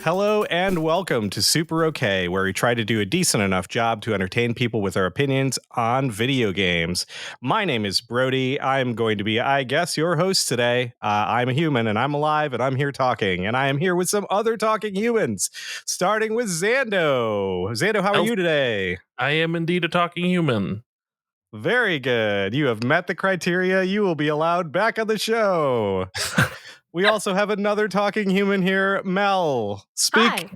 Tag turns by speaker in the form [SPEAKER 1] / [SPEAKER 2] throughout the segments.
[SPEAKER 1] Hello and welcome to Super Okay, where we try to do a decent enough job to entertain people with our opinions on video games. My name is Brody. I'm going to be, I guess, your host today. I'm a human and I'm alive and I'm here talking. And I am here with some other talking humans, starting with Xando. Xando, how are you today?
[SPEAKER 2] I am indeed a talking human.
[SPEAKER 1] Very good. You have met the criteria. You will be allowed back on the show. We also have another talking human here, Mel. Speak.
[SPEAKER 3] Hi.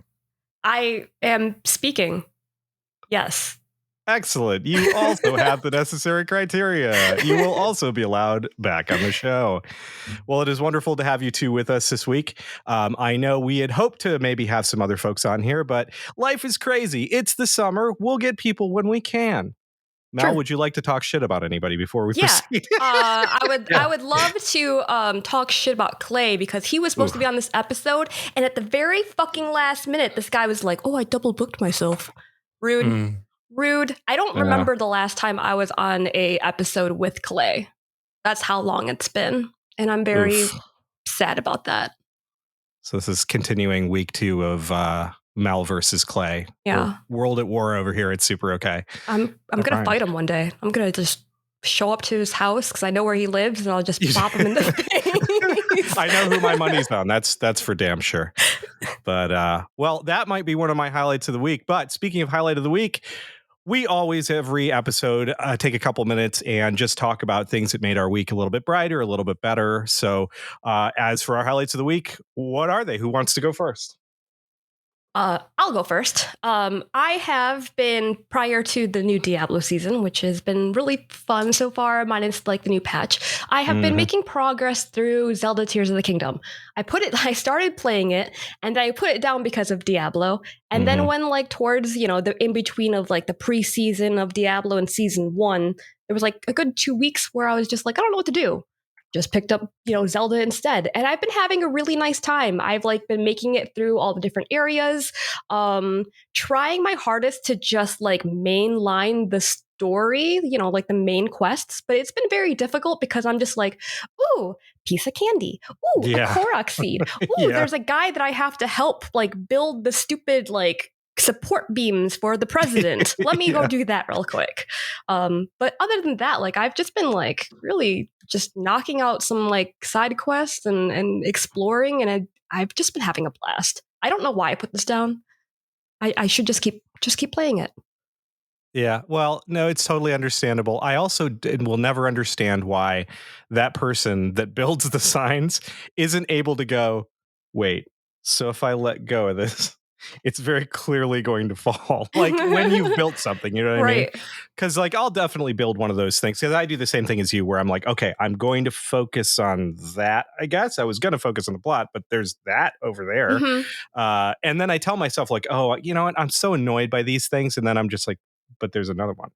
[SPEAKER 3] I am speaking. Yes.
[SPEAKER 1] Excellent. You also have the necessary criteria. You will also be allowed back on the show. Well, it is wonderful to have you two with us this week. I know we had hoped to maybe have some other folks on here, but life is crazy. It's the summer. We'll get people when we can. Mel,
[SPEAKER 3] Sure.
[SPEAKER 1] would you like to talk shit about anybody before we proceed?
[SPEAKER 3] I would love to talk shit about Clay because he was supposed to be on this episode, and at the very fucking last minute, this guy was like, "Oh, I double booked myself." Rude. Rude. I don't remember the last time I was on a episode with Clay. That's how long it's been, and I'm very sad about that.
[SPEAKER 1] So this is continuing week 2 of Mel versus Clay.
[SPEAKER 3] Yeah.
[SPEAKER 1] We're world at war over here. It's Super Okay.
[SPEAKER 3] I'm gonna fight him one day. I'm gonna just show up to his house because I know where he lives, and I'll just pop him in the face.
[SPEAKER 1] I know who my money's on. That's for damn sure. But well, that might be one of my highlights of the week. But speaking of highlight of the week, we always every episode take a couple minutes and just talk about things that made our week a little bit brighter, a little bit better. So as for our highlights of the week, what are they? Who wants to go first?
[SPEAKER 3] I'll go first. I have been, prior to the new Diablo season, which has been really fun so far, minus like the new patch, I have been making progress through Zelda Tears of the Kingdom. I started playing it, and I put it down because of Diablo. And then when like towards, the in-between of like the pre-season of Diablo and season 1, there was like a good 2 weeks where I was just like, I don't know what to do. Just picked up, Zelda instead. And I've been having a really nice time. I've like been making it through all the different areas, trying my hardest to just like mainline the story, like the main quests. But it's been very difficult because I'm just like, ooh, piece of candy. Ooh, a Korok seed. Ooh, there's a guy that I have to help like build the stupid like support beams for the president. Let me go do that real quick. But other than that, like I've just been like really just knocking out some like side quests and exploring, and I've just been having a blast. I don't know why I put this down. I should just keep playing it.
[SPEAKER 1] Yeah, well, no, it's totally understandable. I also will never understand why that person that builds the signs isn't able to go, wait, so if I let go of this, it's very clearly going to fall. Like when you've built something, you know what I mean? Because like I'll definitely build one of those things because I do the same thing as you where I'm like, okay, I'm going to focus on that. I guess I was going to focus on the plot, but there's that over there. And then I tell myself like, oh, you know what? I'm so annoyed by these things. And then I'm just like, but there's another one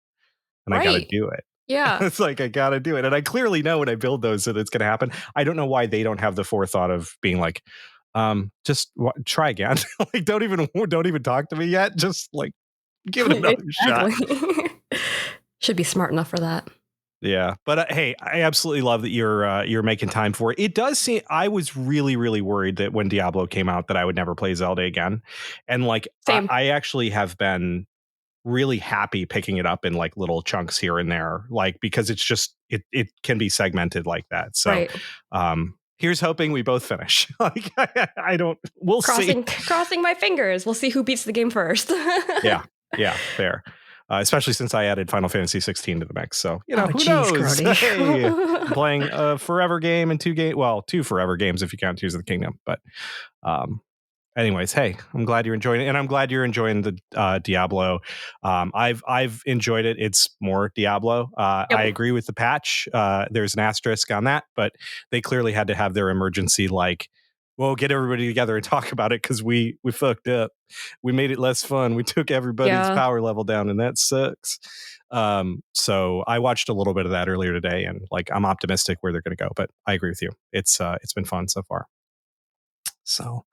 [SPEAKER 1] and I got to do it.
[SPEAKER 3] Yeah.
[SPEAKER 1] It's like, I got to do it. And I clearly know when I build those that it's going to happen. I don't know why they don't have the forethought of being like, just try again. Like, don't even talk to me yet. Just like give it another shot.
[SPEAKER 3] Should be smart enough for that.
[SPEAKER 1] Yeah, but hey, I absolutely love that you're making time for it. It does seem I was really, really worried that when Diablo came out that I would never play Zelda again, and like I actually have been really happy picking it up in like little chunks here and there, like because it's just it can be segmented like that. So, here's hoping we both finish. Like I don't. We'll see.
[SPEAKER 3] Crossing my fingers. We'll see who beats the game first.
[SPEAKER 1] Yeah, fair. Especially since I added Final Fantasy 16 to the mix. So, who knows? Hey, I'm playing a forever game and two forever games if you count Tears of the Kingdom. But anyways, hey, I'm glad you're enjoying it. And I'm glad you're enjoying the Diablo. I've enjoyed it. It's more Diablo. I agree with the patch. There's an asterisk on that, but they clearly had to have their emergency well, get everybody together and talk about it because we fucked up. We made it less fun. We took everybody's power level down, and that sucks. So I watched a little bit of that earlier today, and like I'm optimistic where they're going to go. But I agree with you. It's been fun so far. So,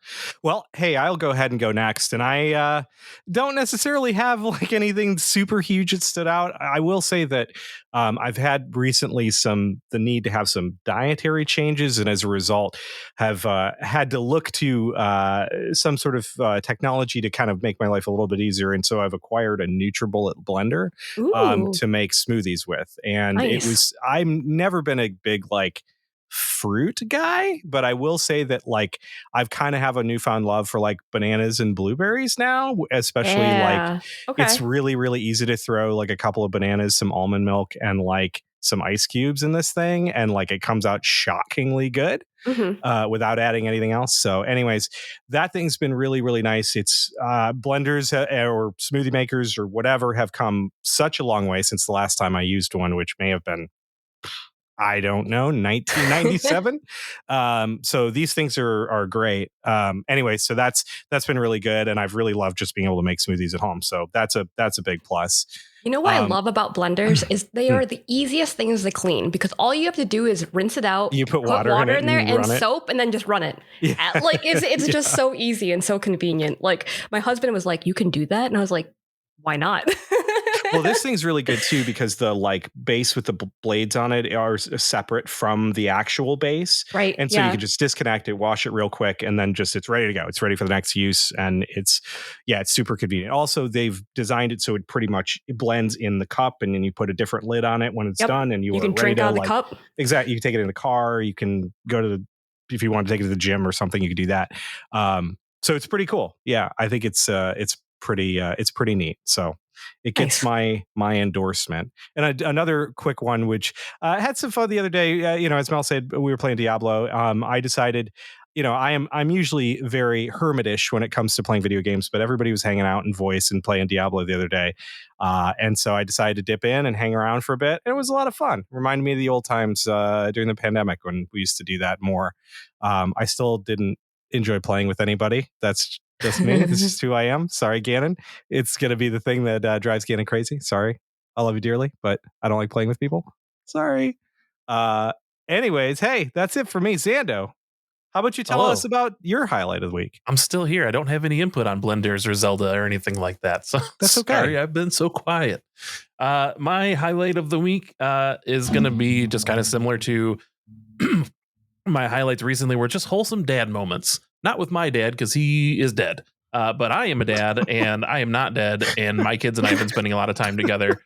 [SPEAKER 1] well, hey, I'll go ahead and go next. And I don't necessarily have like anything super huge that stood out. I will say that I've had recently the need to have some dietary changes, and as a result, have had to look to some sort of technology to kind of make my life a little bit easier. And so I've acquired a NutriBullet blender
[SPEAKER 3] Ooh,
[SPEAKER 1] to make smoothies with. And
[SPEAKER 3] nice.
[SPEAKER 1] I've never been a big like fruit guy, but I will say that like I've kind of have a newfound love for like bananas and blueberries now, especially like
[SPEAKER 3] Yeah.
[SPEAKER 1] it's
[SPEAKER 3] Okay.
[SPEAKER 1] really, really easy to throw like a couple of bananas, some almond milk, and like some ice cubes in this thing. And like it comes out shockingly good
[SPEAKER 3] Hmm.
[SPEAKER 1] without adding anything else. So, anyways, that thing's been really, really nice. It's blenders or smoothie makers or whatever have come such a long way since the last time I used one, which may have been I don't know, 1997. So these things are great. Anyway, so that's been really good, and I've really loved just being able to make smoothies at home. So that's a big plus.
[SPEAKER 3] You know what I
[SPEAKER 1] Um,
[SPEAKER 3] love about blenders is they are the easiest things to clean because all you have to do is rinse it out,
[SPEAKER 1] you put
[SPEAKER 3] put
[SPEAKER 1] water in
[SPEAKER 3] water
[SPEAKER 1] it
[SPEAKER 3] in there,
[SPEAKER 1] and
[SPEAKER 3] and
[SPEAKER 1] run it.
[SPEAKER 3] soap, and then just run it.
[SPEAKER 1] Yeah,
[SPEAKER 3] Like it's just
[SPEAKER 1] yeah.
[SPEAKER 3] so easy and so convenient. Like my husband was like, "You can do that," and I was like, "Why not?"
[SPEAKER 1] Well, this thing's really good too because the like base with the blades on it are separate from the actual base,
[SPEAKER 3] Right?
[SPEAKER 1] and so you
[SPEAKER 3] Yeah.
[SPEAKER 1] can just disconnect it, wash it real quick, and then just it's ready to go. It's ready for the next use, and it's super convenient. Also, they've designed it so it blends in the cup, and then you put a different lid on it when it's
[SPEAKER 3] Yep.
[SPEAKER 1] done, and you
[SPEAKER 3] You
[SPEAKER 1] are
[SPEAKER 3] can
[SPEAKER 1] ready
[SPEAKER 3] drink
[SPEAKER 1] to
[SPEAKER 3] out of the
[SPEAKER 1] like
[SPEAKER 3] cup.
[SPEAKER 1] exactly. You can take it in the car. You can go to the if you want to take it to the gym or something, you can do that. So it's pretty cool. Yeah, I think it's pretty neat. So it gets
[SPEAKER 3] Nice.
[SPEAKER 1] my endorsement. And another quick one, which had some fun the other day. As Mel said, we were playing Diablo. I decided, I'm usually very hermitish when it comes to playing video games, but everybody was hanging out in voice and playing Diablo the other day, and so I decided to dip in and hang around for a bit. It was a lot of fun. Reminded me of the old times during the pandemic when we used to do that more. I still didn't enjoy playing with anybody. That's just me. This is who I am. Sorry, Gannon. It's going to be the thing that drives Gannon crazy. Sorry. I love you dearly, but I don't like playing with people. Sorry. Uh, anyways, hey, that's it for me. Zando, how about you tell us
[SPEAKER 2] Hello.
[SPEAKER 1] about your highlight of the week?
[SPEAKER 2] I'm still here. I don't have any input on blenders or Zelda or anything like that. So
[SPEAKER 1] That's
[SPEAKER 2] sorry,
[SPEAKER 1] okay.
[SPEAKER 2] I've been so quiet. My highlight of the week is going to be just kind of similar to my highlights recently were just wholesome dad moments. Not with my dad because he is dead. But I am a dad and I am not dead. And my kids and I have been spending a lot of time together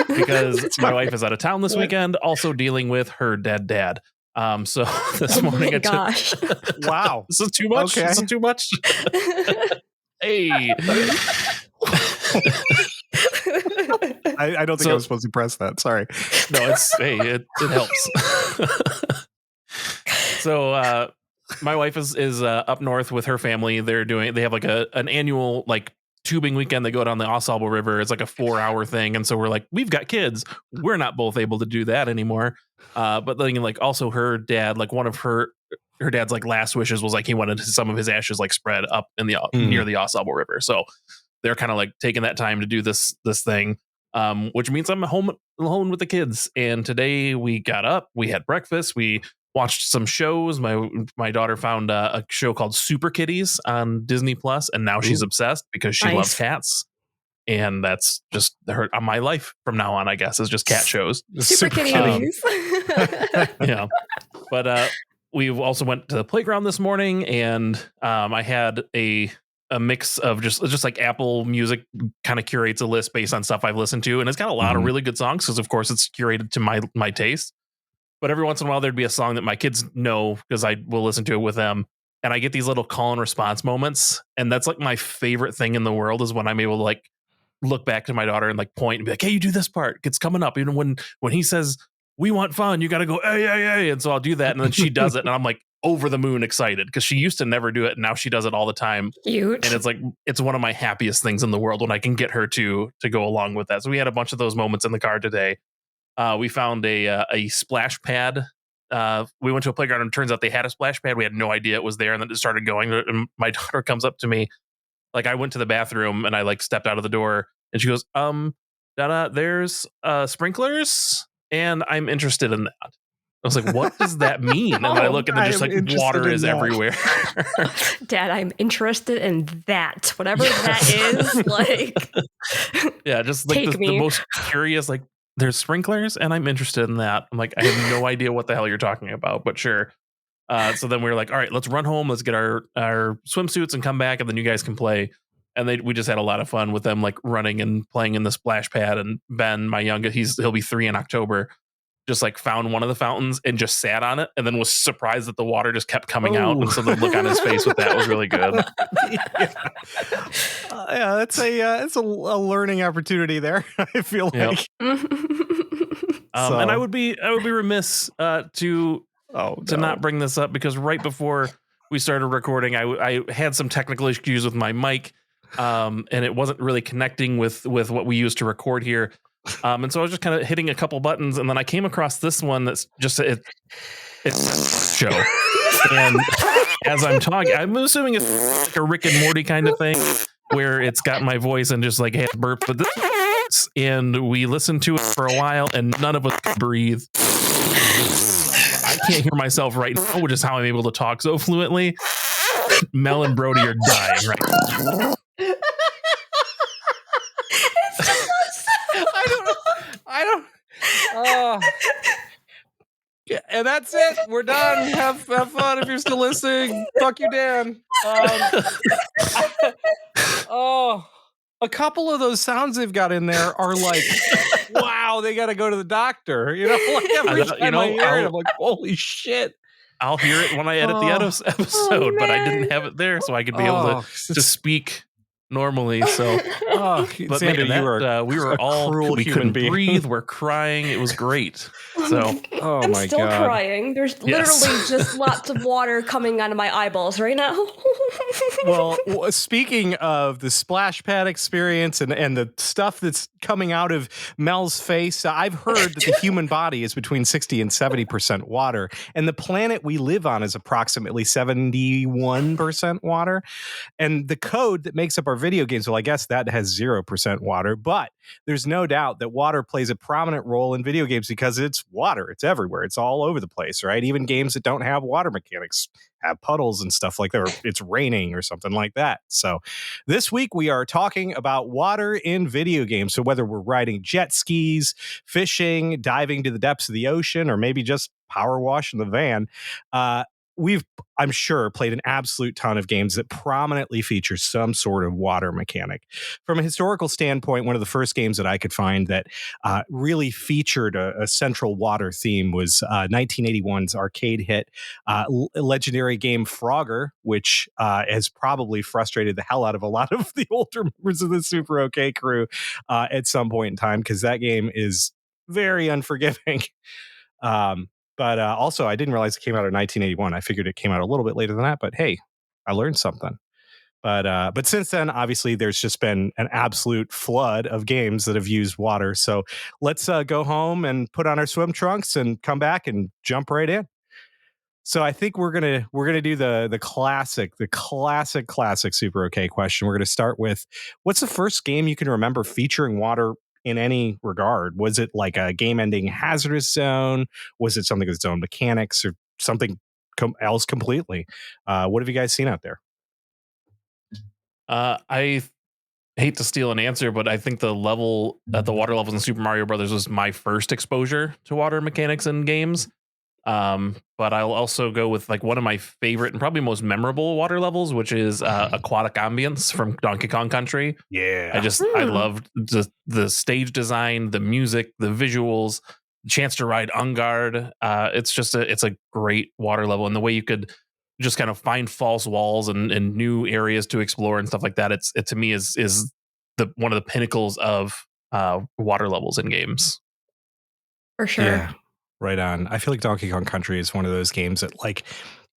[SPEAKER 2] because my
[SPEAKER 1] Sorry.
[SPEAKER 2] wife is out of town this
[SPEAKER 1] What?
[SPEAKER 2] weekend, also dealing with her dead dad. So
[SPEAKER 3] Oh
[SPEAKER 2] this
[SPEAKER 3] my
[SPEAKER 2] morning I took.
[SPEAKER 3] gosh.
[SPEAKER 1] Wow.
[SPEAKER 2] This is too much. This is
[SPEAKER 1] Okay.
[SPEAKER 2] too much. Hey.
[SPEAKER 1] I don't think I was
[SPEAKER 2] So
[SPEAKER 1] supposed to press that. Sorry.
[SPEAKER 2] no, it helps. So my wife is up north with her family. They have like an annual like tubing weekend. They go down the Osable River. It's like a 4-hour thing, and so we're like, we've got kids. We're not both able to do that anymore. But then like also her dad, like one of her dad's like last wishes was like he wanted some of his ashes like spread up in the
[SPEAKER 1] Mm.
[SPEAKER 2] near the Osable River. So they're kind of like taking that time to do this thing, which means I'm home alone with the kids. And today we got up, we had breakfast, we watched some shows. My daughter found a show called Super Kitties on Disney Plus, and now she's
[SPEAKER 1] Ooh.
[SPEAKER 2] obsessed because she loves
[SPEAKER 3] Nice.
[SPEAKER 2] cats. And that's just her my life from now on, I guess, is just cat shows.
[SPEAKER 3] Super
[SPEAKER 1] Super kitty.
[SPEAKER 3] kitties.
[SPEAKER 2] Yeah. But we also went to the playground this morning, and I had a mix of just like Apple Music kind of curates a list based on stuff I've listened to, and it's got a lot of
[SPEAKER 1] Mhm.
[SPEAKER 2] really good songs because of course it's curated to my taste. But every once in a while there'd be a song that my kids know because I will listen to it with them, and I get these little call and response moments, and that's like my favorite thing in the world is when I'm able to like look back to my daughter and like point and be like, "Hey, you do this part. It's coming up." Even when he says, "We want fun," you got to go, "Hey, hey, hey!" And so I'll do that, and then she does it, and I'm like over the moon excited because she used to never do it, and now she does it all the time, and
[SPEAKER 3] Cute.
[SPEAKER 2] it's like it's one of my happiest things in the world when I can get her to go along with that. So we had a bunch of those moments in the car today. We found a splash pad. We went to a playground and it turns out they had a splash pad. We had no idea it was there, and then it started going. And my daughter comes up to me, like I went to the bathroom and I like stepped out of the door, and she goes, There's sprinklers, and I'm interested in that. I was like, what does that mean? And then I look and then
[SPEAKER 1] I
[SPEAKER 2] just
[SPEAKER 1] am
[SPEAKER 2] like
[SPEAKER 1] interested
[SPEAKER 2] water
[SPEAKER 1] in
[SPEAKER 2] is
[SPEAKER 1] that.
[SPEAKER 2] everywhere.
[SPEAKER 3] Dad, I'm interested in that. Whatever that is, like,
[SPEAKER 2] Yeah, just like
[SPEAKER 3] take
[SPEAKER 2] the
[SPEAKER 3] me.
[SPEAKER 2] most curious, like there's sprinklers and I'm interested in that. I'm like, I have no idea what the hell you're talking about, but sure. So then we were like, all right, let's run home, let's get our swimsuits and come back, and then you guys can play. And we just had a lot of fun with them, like running and playing in the splash pad. And Ben, my youngest, he'll be 3 in October, just like found one of the fountains and just sat on it, and then was surprised that the water just kept coming out.
[SPEAKER 1] Oh.
[SPEAKER 2] And so the look on his face with that was really good.
[SPEAKER 1] Yeah, that's it's a learning opportunity there. I feel
[SPEAKER 2] Yep.
[SPEAKER 1] like.
[SPEAKER 2] And I would be remiss to not bring this up, because right before we started recording, I had some technical issues with my mic, and it wasn't really connecting with what we use to record here. And so I was just kind of hitting a couple buttons, and then I came across this one that's just it's show. And as I'm talking, I'm assuming it's like a Rick and Morty kind of thing, where it's got my voice and just like, hey, burp. But this, and we listened to it for a while, and none of us could breathe. I can't hear myself right now, which is how I'm able to talk so fluently. Mel and Brody are dying right now.
[SPEAKER 1] I don't. Yeah, and that's it. We're done. Have fun if you're still listening. Fuck you, Dan. A couple of those sounds they've got in there are like, wow, they got to go to the doctor. You know, like every time I hear it, I'm like, holy shit.
[SPEAKER 2] I'll hear it when I edit the episode, but I didn't have it there, so I could be able to speak normally. So, but
[SPEAKER 1] Xander,
[SPEAKER 2] man, we were all
[SPEAKER 1] cruel
[SPEAKER 2] we
[SPEAKER 1] human
[SPEAKER 2] couldn't
[SPEAKER 1] being.
[SPEAKER 2] breathe. We're crying. It was great. So,
[SPEAKER 3] I'm
[SPEAKER 1] my
[SPEAKER 3] still
[SPEAKER 1] God.
[SPEAKER 3] crying. There's literally just lots of water coming out of my eyeballs right now.
[SPEAKER 1] Well, speaking of the splash pad experience and the stuff that's coming out of Mel's face, I've heard that the human body is between 60 and 70% water, and the planet we live on is approximately 71% water. And the code that makes up our video games, well, I guess that has 0% water, but there's no doubt that water plays a prominent role in video games because it's water. It's everywhere. It's all over the place, right? Even games that don't have water mechanics have puddles and stuff like that, or it's raining or something like that. So this week we are talking about water in video games. So whether we're riding jet skis, fishing, diving to the depths of the ocean, or maybe just power washing the van, we've, I'm sure, played an absolute ton of games that prominently feature some sort of water mechanic. From a historical standpoint, one of the first games that I could find that really featured a central water theme was 1981's arcade hit legendary game Frogger, which has probably frustrated the hell out of a lot of the older members of the Super OK crew at some point in time, because that game is very unforgiving. But also, I didn't realize it came out in 1981. I figured it came out a little bit later than that. But hey, I learned something. But since then, obviously, there's just been an absolute flood of games that have used water. So let's go home and put on our swim trunks and come back and jump right in. So I think we're gonna do the classic Super OK question. We're gonna start with, what's the first game you can remember featuring water in any regard? Was it like a game-ending hazardous zone? Was it something with its own mechanics, or something else completely? What have you guys seen out there?
[SPEAKER 2] I hate to steal an answer, but I think the water levels in Super Mario Brothers was my first exposure to water mechanics in games. But I'll also go with like one of my favorite and probably most memorable water levels, which is Aquatic Ambience from Donkey Kong Country.
[SPEAKER 1] Yeah,
[SPEAKER 2] I loved the stage design, the music, the visuals, the chance to ride Ungard. It's a great water level, and the way you could just kind of find false walls and new areas to explore and stuff like that. It to me is the one of the pinnacles of water levels in games.
[SPEAKER 3] For sure.
[SPEAKER 1] Yeah, right on. I feel like Donkey Kong Country is one of those games that like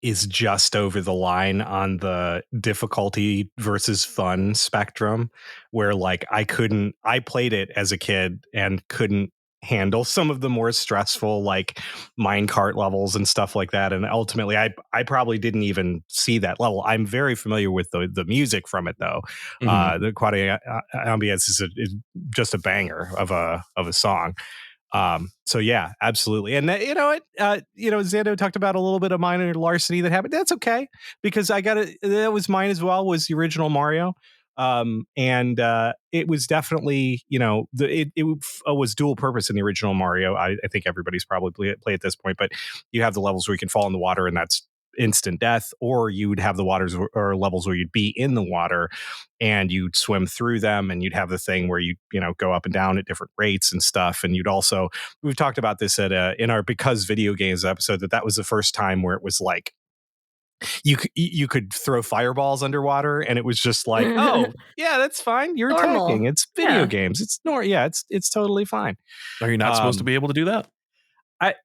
[SPEAKER 1] is just over the line on the difficulty versus fun spectrum, where like I played it as a kid and couldn't handle some of the more stressful like minecart levels and stuff like that. And ultimately, I probably didn't even see that level. I'm very familiar with the music from it though.
[SPEAKER 2] Mhm.
[SPEAKER 1] The Quadia Ambience is just a banger of a song. So yeah, absolutely. And Zando talked about a little bit of minor larceny that happened. That's okay because that was mine as well, was the original Mario. And it was definitely, it was dual purpose in the original Mario. I think everybody's probably play at this point, but you have the levels where you can fall in the water and that's instant death, or you would have the waters or levels where you'd be in the water and you'd swim through them, and you'd have the thing where you go up and down at different rates and stuff. And we've talked about this in our Because Video Games episode, that was the first time where it was like you could throw fireballs underwater, and it was just like, oh yeah, that's fine, you're attacking,
[SPEAKER 3] Normal.
[SPEAKER 1] it's video
[SPEAKER 3] Yeah.
[SPEAKER 1] games, it's totally fine.
[SPEAKER 2] Are you not supposed to
[SPEAKER 1] um
[SPEAKER 2] be able to do that?
[SPEAKER 1] I,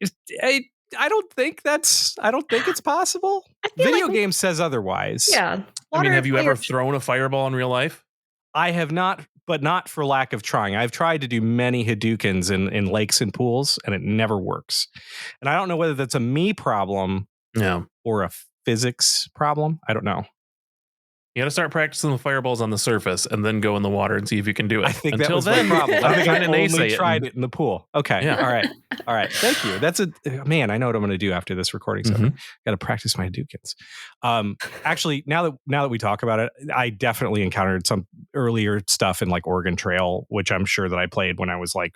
[SPEAKER 1] I I don't think it's possible.
[SPEAKER 3] I feel
[SPEAKER 1] Video
[SPEAKER 3] like,
[SPEAKER 1] game says otherwise.
[SPEAKER 3] yeah,
[SPEAKER 2] I mean,
[SPEAKER 3] water
[SPEAKER 2] have you ever
[SPEAKER 3] players.
[SPEAKER 2] thrown a fireball in real life?
[SPEAKER 1] I have not, but not for lack of trying. I've tried to do many Hadoukens in lakes and pools, and it never works. And I don't know whether that's a me problem
[SPEAKER 2] Yeah.
[SPEAKER 1] or a physics problem. I don't know.
[SPEAKER 2] You got to start practicing the fireballs on the surface and then go in the water and see if you can do it.
[SPEAKER 1] I think that
[SPEAKER 2] Until
[SPEAKER 1] was
[SPEAKER 2] then,
[SPEAKER 1] my problem. I think I
[SPEAKER 2] trying to
[SPEAKER 1] only
[SPEAKER 2] naysay
[SPEAKER 1] tried
[SPEAKER 2] it.
[SPEAKER 1] it in the pool. Okay.
[SPEAKER 2] Yeah.
[SPEAKER 1] All right. Thank you. That's man. I know what I'm going to do after this recording's over. Got to practice my Hadoukens. Actually, now that we talk about it, I definitely encountered some earlier stuff in like Oregon Trail, which I'm sure that I played when I was like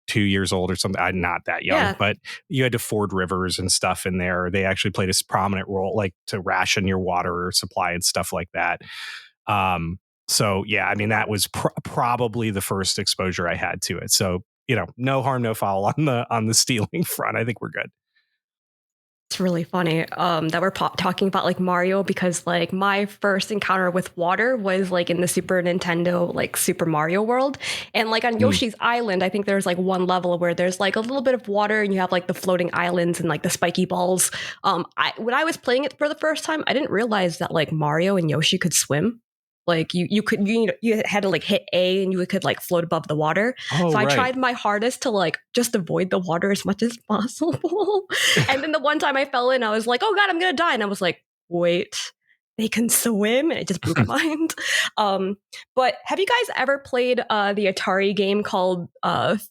[SPEAKER 1] 2 years old or something. I'm not that young,
[SPEAKER 3] Yeah.
[SPEAKER 1] but you had to ford rivers and stuff in there. They actually played a prominent role, like to ration your water supply and stuff like that. So yeah, I mean, that was probably the first exposure I had to it. So, no harm, no foul on the stealing front. I think we're good.
[SPEAKER 3] It's really funny that we're talking about like Mario, because like my first encounter with water was like in the Super Nintendo, like Super Mario World. And like on Yoshi's Island, I think there's like one level where there's like a little bit of water and you have like the floating islands and like the spiky balls. When I was playing it for the first time, I didn't realize that like Mario and Yoshi could swim. Like you had to like hit A and you could like float above the water.
[SPEAKER 1] Oh,
[SPEAKER 3] So I
[SPEAKER 1] right.
[SPEAKER 3] tried my hardest to like just avoid the water as much as possible. And then the one time I fell in, I was like, oh God, I'm gonna die. And I was like, wait, they can swim? And it just blew my mind. But have you guys ever played the Atari game called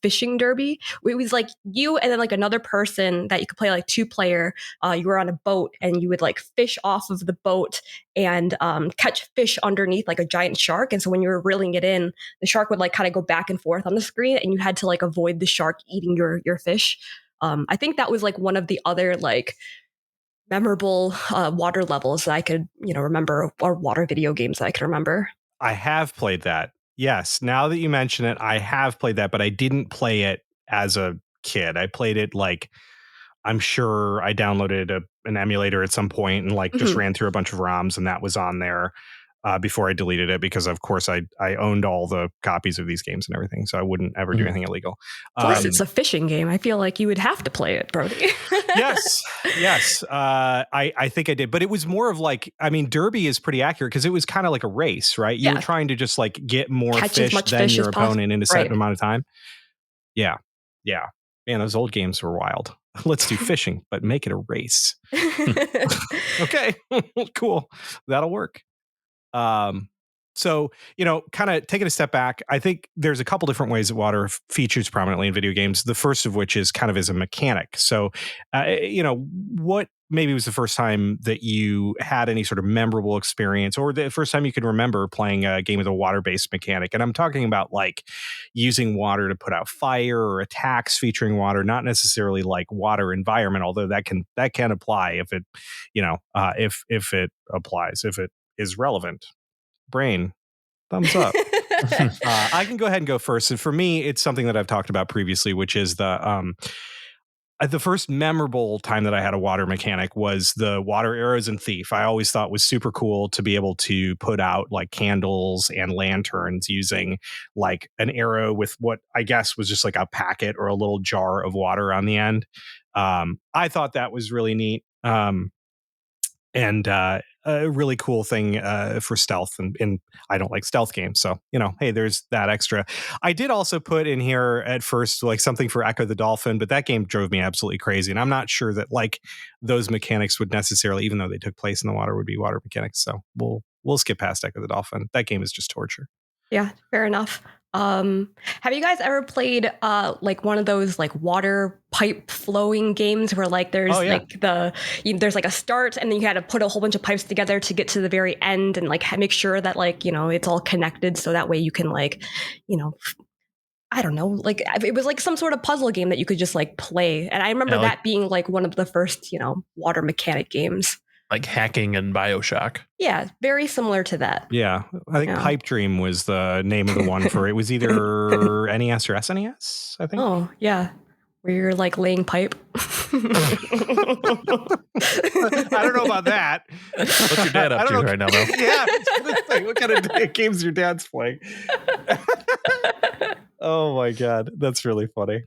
[SPEAKER 3] Fishing Derby? It was like you and then like another person that you could play like 2-player. You were on a boat and you would like fish off of the boat and catch fish underneath like a giant shark. And so when you were reeling it in, the shark would like kind of go back and forth on the screen, and you had to like avoid the shark eating your fish. I think that was like one of the other like memorable water levels that I could, remember, or water video games that I could remember.
[SPEAKER 1] I have played that. Yes. Now that you mention it, I have played that, but I didn't play it as a kid. I played it like, I'm sure I downloaded an emulator at some point and like just ran through a bunch of ROMs, and that was on there before I deleted it, because of course I owned all the copies of these games and everything, so I wouldn't ever do anything illegal.
[SPEAKER 3] Plus, it's a fishing game. I feel like you would have to play it, Brody.
[SPEAKER 1] yes. I think I did, but it was more of like, I mean, Derby is pretty accurate because it was kind of like a race, right? You were trying to just like get more
[SPEAKER 3] Catch as
[SPEAKER 1] fish
[SPEAKER 3] much
[SPEAKER 1] than
[SPEAKER 3] fish
[SPEAKER 1] your
[SPEAKER 3] as possible.
[SPEAKER 1] opponent in a certain amount of time. Yeah. Man, those old games were wild. Let's do fishing, but make it a race. Okay, cool. That'll work. So, kind of taking a step back, I think there's a couple different ways that water features prominently in video games. The first of which is kind of as a mechanic. So, what maybe was the first time that you had any sort of memorable experience, or the first time you can remember playing a game with a water-based mechanic? And I'm talking about like using water to put out fire, or attacks featuring water, not necessarily like water environment, although that can apply if it, if it applies, if it is relevant. Brain, thumbs up. I can go ahead and go first. And for me, it's something that I've talked about previously, which is the first memorable time that I had a water mechanic was the water arrows in Thief. I always thought was super cool to be able to put out like candles and lanterns using like an arrow with what I guess was just like a packet or a little jar of water on the end. I thought that was really neat. And a really cool thing for stealth, and I don't like stealth games, so hey, there's that extra. I did also put in here at first like something for Echo the Dolphin, but that game drove me absolutely crazy, and I'm not sure that like those mechanics would necessarily, even though they took place in the water, would be water mechanics. So we'll skip past Echo the Dolphin. That game is just torture.
[SPEAKER 3] Yeah, fair enough. Have you guys ever played like one of those like water pipe flowing games where like there's like there's like a start and then you had to put a whole bunch of pipes together to get to the very end and like make sure that like it's all connected so that way you can like I don't know, like it was like some sort of puzzle game that you could just like play, and I remember that being like one of the first water mechanic games.
[SPEAKER 2] Like hacking and BioShock.
[SPEAKER 3] Yeah, very similar to that.
[SPEAKER 1] Yeah, I think Pipe Dream was the name of the one for it. Was either NES or SNES, I think.
[SPEAKER 3] Oh, yeah. Where you're like laying pipe.
[SPEAKER 1] I don't know about that.
[SPEAKER 2] What's your dad up to right now, though?
[SPEAKER 1] Yeah, like, what kind of games your dad's playing? Oh my God, that's really funny.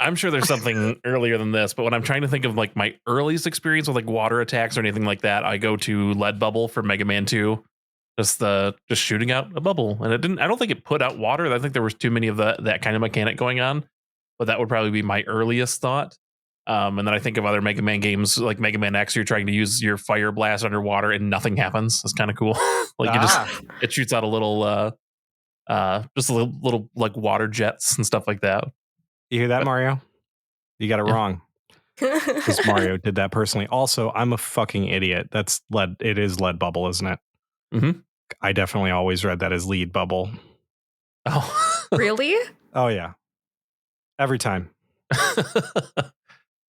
[SPEAKER 2] I'm sure there's something earlier than this, but when I'm trying to think of like my earliest experience with like water attacks or anything like that, I go to Lead Bubble for Mega Man 2. Just shooting out a bubble, and I don't think it put out water. I think there was too many of that kind of mechanic going on, but that would probably be my earliest thought. And then I think of other Mega Man games like Mega Man X. You're trying to use your fire blast underwater and nothing happens. It's kind of cool. Like it shoots out a little just a little like water jets and stuff like that.
[SPEAKER 1] You hear that, Mario? You got it wrong. Because Mario did that personally. Also, I'm a fucking idiot. That's lead. It is Lead Bubble, isn't it?
[SPEAKER 2] Mm-hmm.
[SPEAKER 1] I definitely always read that as Lead Bubble.
[SPEAKER 2] Oh,
[SPEAKER 3] really?
[SPEAKER 1] Oh yeah. Every time.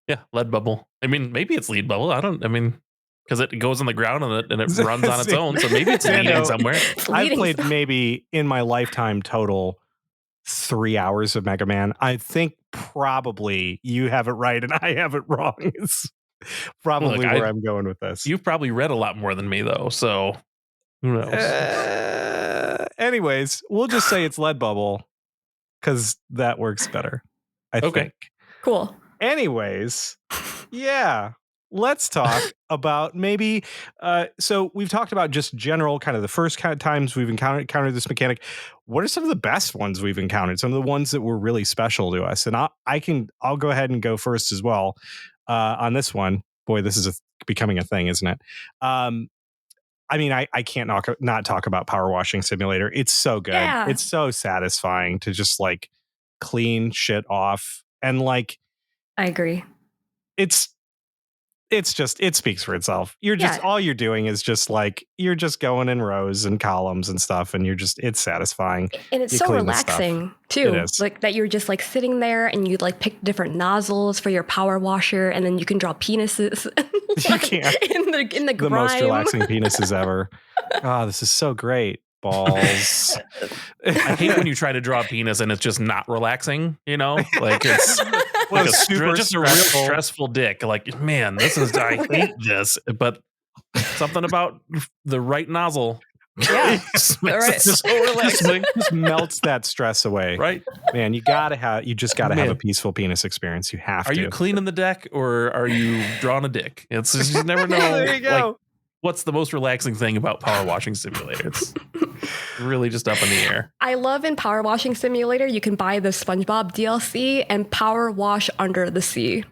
[SPEAKER 2] Yeah, Lead Bubble. I mean, maybe it's Lead Bubble. Because it goes on the ground and it runs on its own. So maybe it's leading somewhere.
[SPEAKER 1] I've played maybe in my lifetime total 3 hours of Mega Man. I think probably you have it right and I have it wrong. It's probably where I'm going with this.
[SPEAKER 2] You've probably read a lot more than me though, so who knows?
[SPEAKER 1] Anyways, we'll just say it's Lead Bubble because that works better. I think.
[SPEAKER 3] Cool.
[SPEAKER 1] Anyways, yeah. Let's talk about maybe. So we've talked about just general kind of the first kind of times we've encountered this mechanic. What are some of the best ones we've encountered? Some of the ones that were really special to us. And I'll go ahead and go first as well on this one. Boy, this is becoming a thing, isn't it? I mean, I can't not talk about Power Washing Simulator. It's so good. Yeah. It's so satisfying to just like clean shit off. And like,
[SPEAKER 3] I agree.
[SPEAKER 1] It's just, it speaks for itself. You're just, all you're doing is just like, you're just going in rows and columns and stuff. And it's satisfying.
[SPEAKER 3] And it's so relaxing too. It is. Like that you're just like sitting there and you like pick different nozzles for your power washer. And then you can draw penises in the grime.
[SPEAKER 1] The most relaxing penises ever. Oh, this is so great. Balls.
[SPEAKER 2] I hate when you try to draw a penis and it's just not relaxing, like it's like just a real stressful dick. Like, man, I hate this, but something about the right nozzle.
[SPEAKER 3] Yeah.
[SPEAKER 1] just melts that stress away.
[SPEAKER 2] Right.
[SPEAKER 1] Man, you just gotta have a peaceful penis experience. You have to.
[SPEAKER 2] Are you cleaning the deck or are you drawing a dick? It's just, you never know.
[SPEAKER 1] There you go.
[SPEAKER 2] Like, what's the most relaxing thing about Power Washing Simulator? It's really just up in the air.
[SPEAKER 3] I love in Power Washing Simulator, you can buy the SpongeBob DLC and power wash under the sea.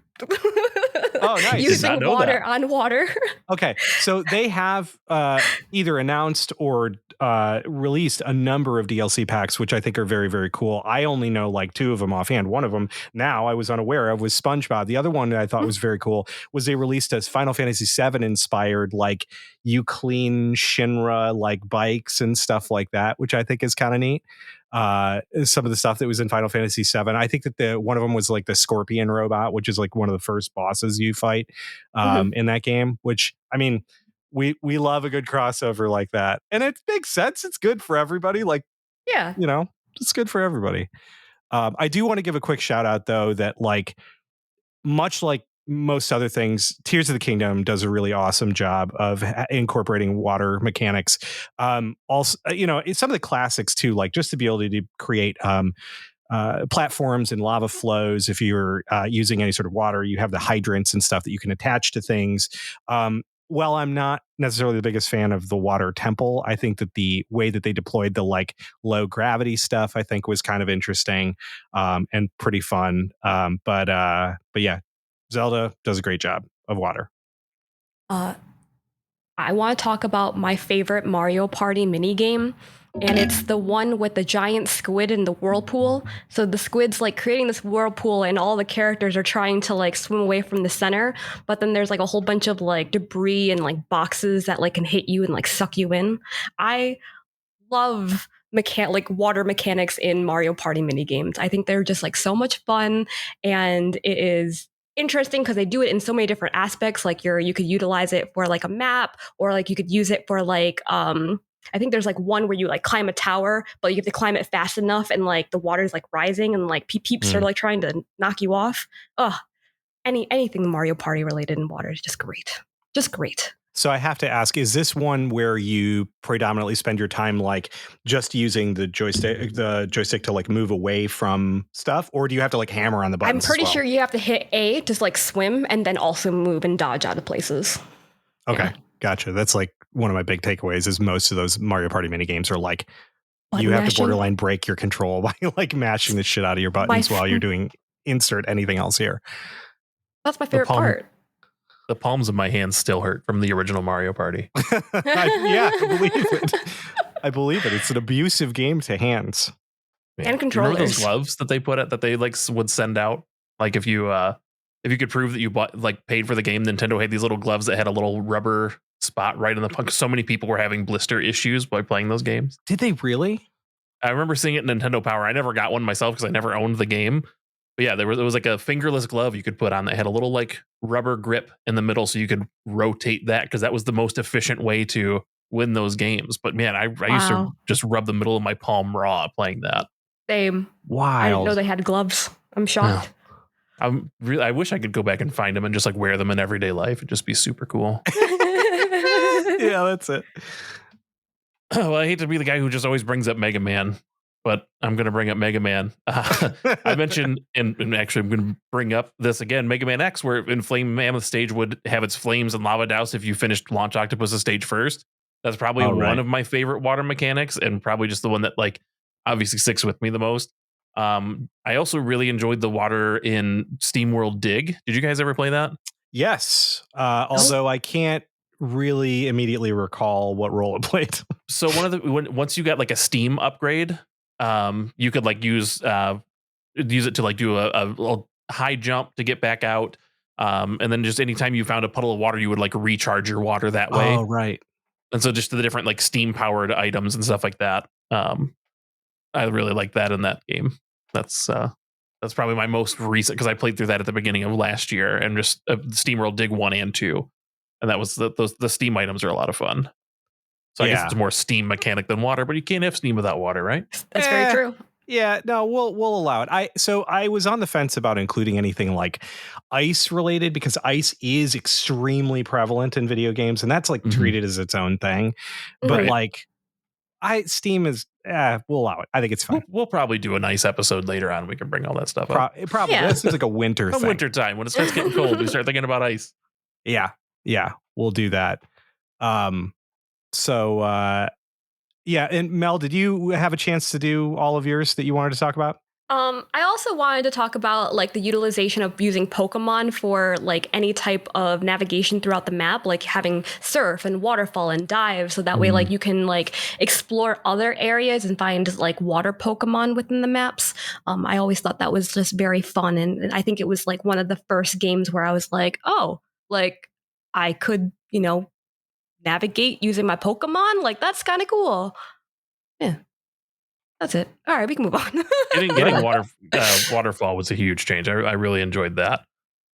[SPEAKER 1] Oh, nice.
[SPEAKER 3] Using water on water.
[SPEAKER 1] Okay, so they have either announced or released a number of DLC packs, which I think are very, very cool. I only know like 2 of them offhand. One of them now I was unaware of was SpongeBob. The other one that I thought was very cool was they released as Final Fantasy VII inspired, like you clean Shinra like bikes and stuff like that, which I think is kind of neat. Some of the stuff that was in Final Fantasy VII. I think that one of them was like the Scorpion robot, which is like one of the first bosses you fight in that game, which I mean, we love a good crossover like that. And it makes sense. It's good for everybody. Like,
[SPEAKER 3] yeah,
[SPEAKER 1] it's good for everybody. I do want to give a quick shout out though, that like, much like most other things, Tears of the Kingdom does a really awesome job of incorporating water mechanics. Also, some of the classics too, like just to be able to create platforms and lava flows. If you're using any sort of water, you have the hydrants and stuff that you can attach to things. while I'm not necessarily the biggest fan of the water temple, I think that the way that they deployed the like low gravity stuff, I think was kind of interesting, and pretty fun. But yeah, Zelda does a great job of water.
[SPEAKER 3] Uh, I want to talk about my favorite Mario Party minigame. And it's the one with the giant squid in the whirlpool. So the squid's like creating this whirlpool, and all the characters are trying to like swim away from the center. But then there's like a whole bunch of like debris and like boxes that like can hit you and like suck you in. I love like water mechanics in Mario Party mini games. I think they're just like so much fun, and it is interesting because they do it in so many different aspects. Like you could utilize it for like a map, or like you could use it for like I think there's like one where you like climb a tower, but you have to climb it fast enough, and like the water's like rising, and like peeps are like trying to knock you off. Oh, anything Mario Party related in water is just great. Just great.
[SPEAKER 1] So I have to ask, is this one where you predominantly spend your time like just using the joystick to like move away from stuff, or do you have to like hammer on the buttons?
[SPEAKER 3] I'm pretty
[SPEAKER 1] as well?
[SPEAKER 3] sure you have to hit A to like swim, and then also move and dodge out of places.
[SPEAKER 1] Okay,
[SPEAKER 3] Yeah.
[SPEAKER 1] gotcha. That's like one of my big takeaways is most of those Mario Party mini games are like
[SPEAKER 3] Button
[SPEAKER 1] you have
[SPEAKER 3] mashing.
[SPEAKER 1] to borderline break your control by like mashing the shit out of your buttons while you're doing insert anything else here.
[SPEAKER 3] That's my favorite part.
[SPEAKER 2] The palms of my hands still hurt from the original Mario Party.
[SPEAKER 1] I believe it. I believe it. It's an abusive game to hands.
[SPEAKER 3] And
[SPEAKER 2] Do you
[SPEAKER 3] controllers.
[SPEAKER 2] remember those gloves that they put out that they like would send out? Like if you could prove that you bought like paid for the game, Nintendo had these little gloves that had a little rubber spot right in the punk. So many people were having blister issues by playing those games.
[SPEAKER 1] Did they really?
[SPEAKER 2] I remember seeing it in Nintendo Power. I never got one myself because I never owned the game. But yeah, there was like a fingerless glove you could put on that had a little like rubber grip in the middle, so you could rotate that because that was the most efficient way to win those games. But man, I used to just rub the middle of my palm raw playing that.
[SPEAKER 3] Same.
[SPEAKER 1] Wild.
[SPEAKER 3] I didn't know they had gloves. I'm shocked.
[SPEAKER 2] I wish I could go back and find them and just like wear them in everyday life. It'd just be super cool.
[SPEAKER 1] Yeah, that's it.
[SPEAKER 2] Well, I hate to be the guy who just always brings up Mega Man, but I'm going to bring up Mega Man. I mentioned, and actually I'm going to bring up this again, Mega Man X, where in Flame Mammoth stage would have its flames and lava douse if you finished Launch Octopus's stage first. That's probably one of my favorite water mechanics, and probably just the one that like obviously sticks with me the most. I also really enjoyed the water in SteamWorld Dig. Did you guys ever play that?
[SPEAKER 1] Yes. Although I can't really immediately recall what role it played.
[SPEAKER 2] So once you got like a Steam upgrade, you could like use it to like do a high jump to get back out. And then just anytime you found a puddle of water, you would like recharge your water that way.
[SPEAKER 1] Oh, right.
[SPEAKER 2] And so just the different like steam powered items and stuff like that. I really like that in that game. That's probably my most recent, because I played through that at the beginning of last year, and just SteamWorld Dig 1 and 2. And that was the steam items are a lot of fun. So I guess it's more steam mechanic than water, but you can't have steam without water, right?
[SPEAKER 3] That's very true.
[SPEAKER 1] Yeah, no, we'll allow it. I was on the fence about including anything like ice related, because ice is extremely prevalent in video games, and that's like treated as its own thing. But like Steam is we'll allow it. I think it's fine.
[SPEAKER 2] We'll probably do a nice episode later on. We can bring all that stuff up.
[SPEAKER 1] Probably. Yeah. That seems like a winter thing.
[SPEAKER 2] Winter time when it starts getting cold, we start thinking about ice.
[SPEAKER 1] Yeah, we'll do that. Yeah, and Mel, did you have a chance to do all of yours that you wanted to talk about?
[SPEAKER 3] I also wanted to talk about like the utilization of using Pokemon for like any type of navigation throughout the map, like having surf and waterfall and dive, so that way like you can like explore other areas and find like water Pokemon within the maps. I always thought that was just very fun, and I think it was like one of the first games where I was like, oh, like I could, navigate using my Pokemon. Like that's kind of cool. Yeah. That's it. All right, we can move on.
[SPEAKER 2] Getting waterfall was a huge change. I really enjoyed that.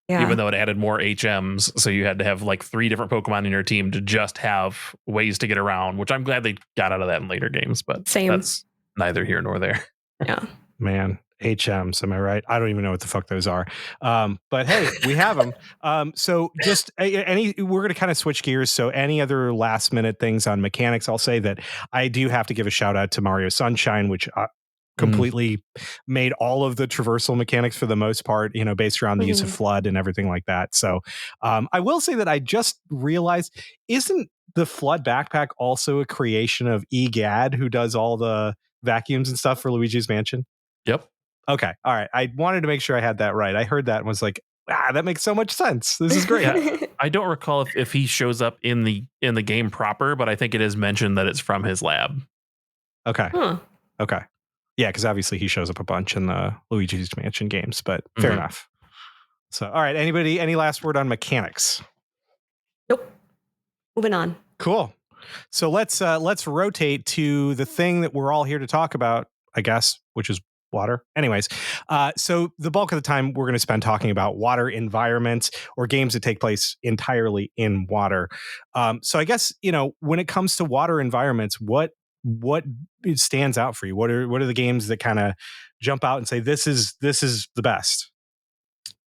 [SPEAKER 2] Yeah. Even though it added more HMs, so you had to have like 3 different Pokemon in your team to just have ways to get around, which I'm glad they got out of that in later games, but that's neither here nor there.
[SPEAKER 3] Yeah.
[SPEAKER 1] Man, HMs, am I right? I don't even know what the fuck those are. But hey, we have them. So just we're going to kind of switch gears. So any other last minute things on mechanics, I'll say that I do have to give a shout out to Mario Sunshine, which completely made all of the traversal mechanics for the most part, based around the use of flood and everything like that. So I will say that I just realized, isn't the flood backpack also a creation of EGAD, who does all the vacuums and stuff for Luigi's Mansion?
[SPEAKER 2] Yep.
[SPEAKER 1] Okay. All right. I wanted to make sure I had that right. I heard that and was like, that makes so much sense. This is great.
[SPEAKER 2] Yeah. I don't recall if he shows up in the game proper, but I think it is mentioned that it's from his lab.
[SPEAKER 1] Okay.
[SPEAKER 3] Huh.
[SPEAKER 1] Okay. Yeah, because obviously he shows up a bunch in the Luigi's Mansion games, but fair enough. So, all right. Any last word on mechanics?
[SPEAKER 3] Nope. Moving on.
[SPEAKER 1] Cool. So let's rotate to the thing that we're all here to talk about, I guess, which is water. Anyways, so the bulk of the time we're going to spend talking about water environments or games that take place entirely in water. So I guess, when it comes to water environments, what stands out for you? What are the games that kind of jump out and say this is the best?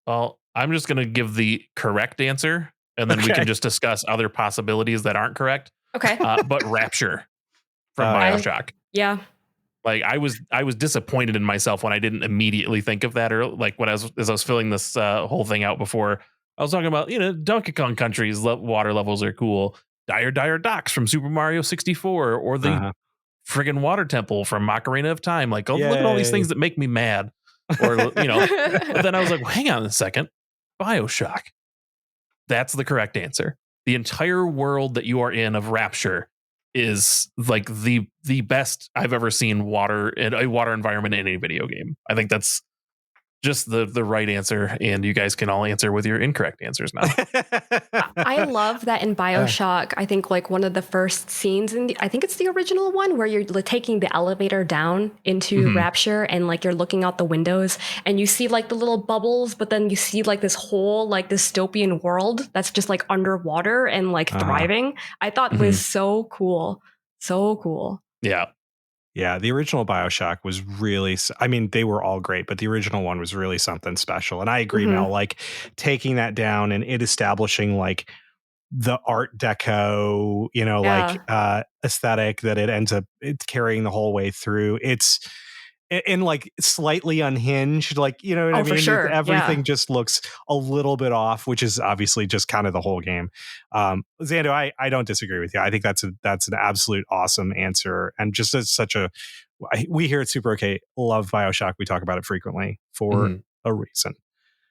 [SPEAKER 2] Well, I'm just going to give the correct answer, and then we can just discuss other possibilities that aren't correct.
[SPEAKER 3] Okay.
[SPEAKER 2] But Rapture from BioShock.
[SPEAKER 3] Yeah.
[SPEAKER 2] Like I was disappointed in myself when I didn't immediately think of that, or like when as I was filling this whole thing out before. I was talking about, Donkey Kong Country's water levels are cool. Dire Docks from Super Mario 64, or the friggin' water temple from Ocarina of Time. Like, look at all these things that make me mad. Or, But then I was like, well, hang on a second. BioShock. That's the correct answer. The entire world that you are in of Rapture is like the best I've ever seen water in a water environment in any video game. I think that's just the right answer, and you guys can all answer with your incorrect answers now.
[SPEAKER 3] I love that in BioShock. I think like one of the first scenes I think it's the original one, where you're taking the elevator down into Rapture, and like you're looking out the windows and you see like the little bubbles, but then you see like this whole like dystopian world that's just like underwater and like thriving. I thought was so cool. So cool.
[SPEAKER 2] Yeah.
[SPEAKER 1] Yeah, the original BioShock was really, I mean, they were all great, but the original one was really something special. And I agree, Mel, like taking that down and it establishing like the Art Deco, like aesthetic that it ends up carrying the whole way through. It's and like slightly unhinged, like, what I mean?
[SPEAKER 3] For sure.
[SPEAKER 1] Everything just looks a little bit off, which is obviously just kind of the whole game. Xando, I don't disagree with you. I think that's an absolute awesome answer. And just as we here at Super OK love BioShock. We talk about it frequently for a reason.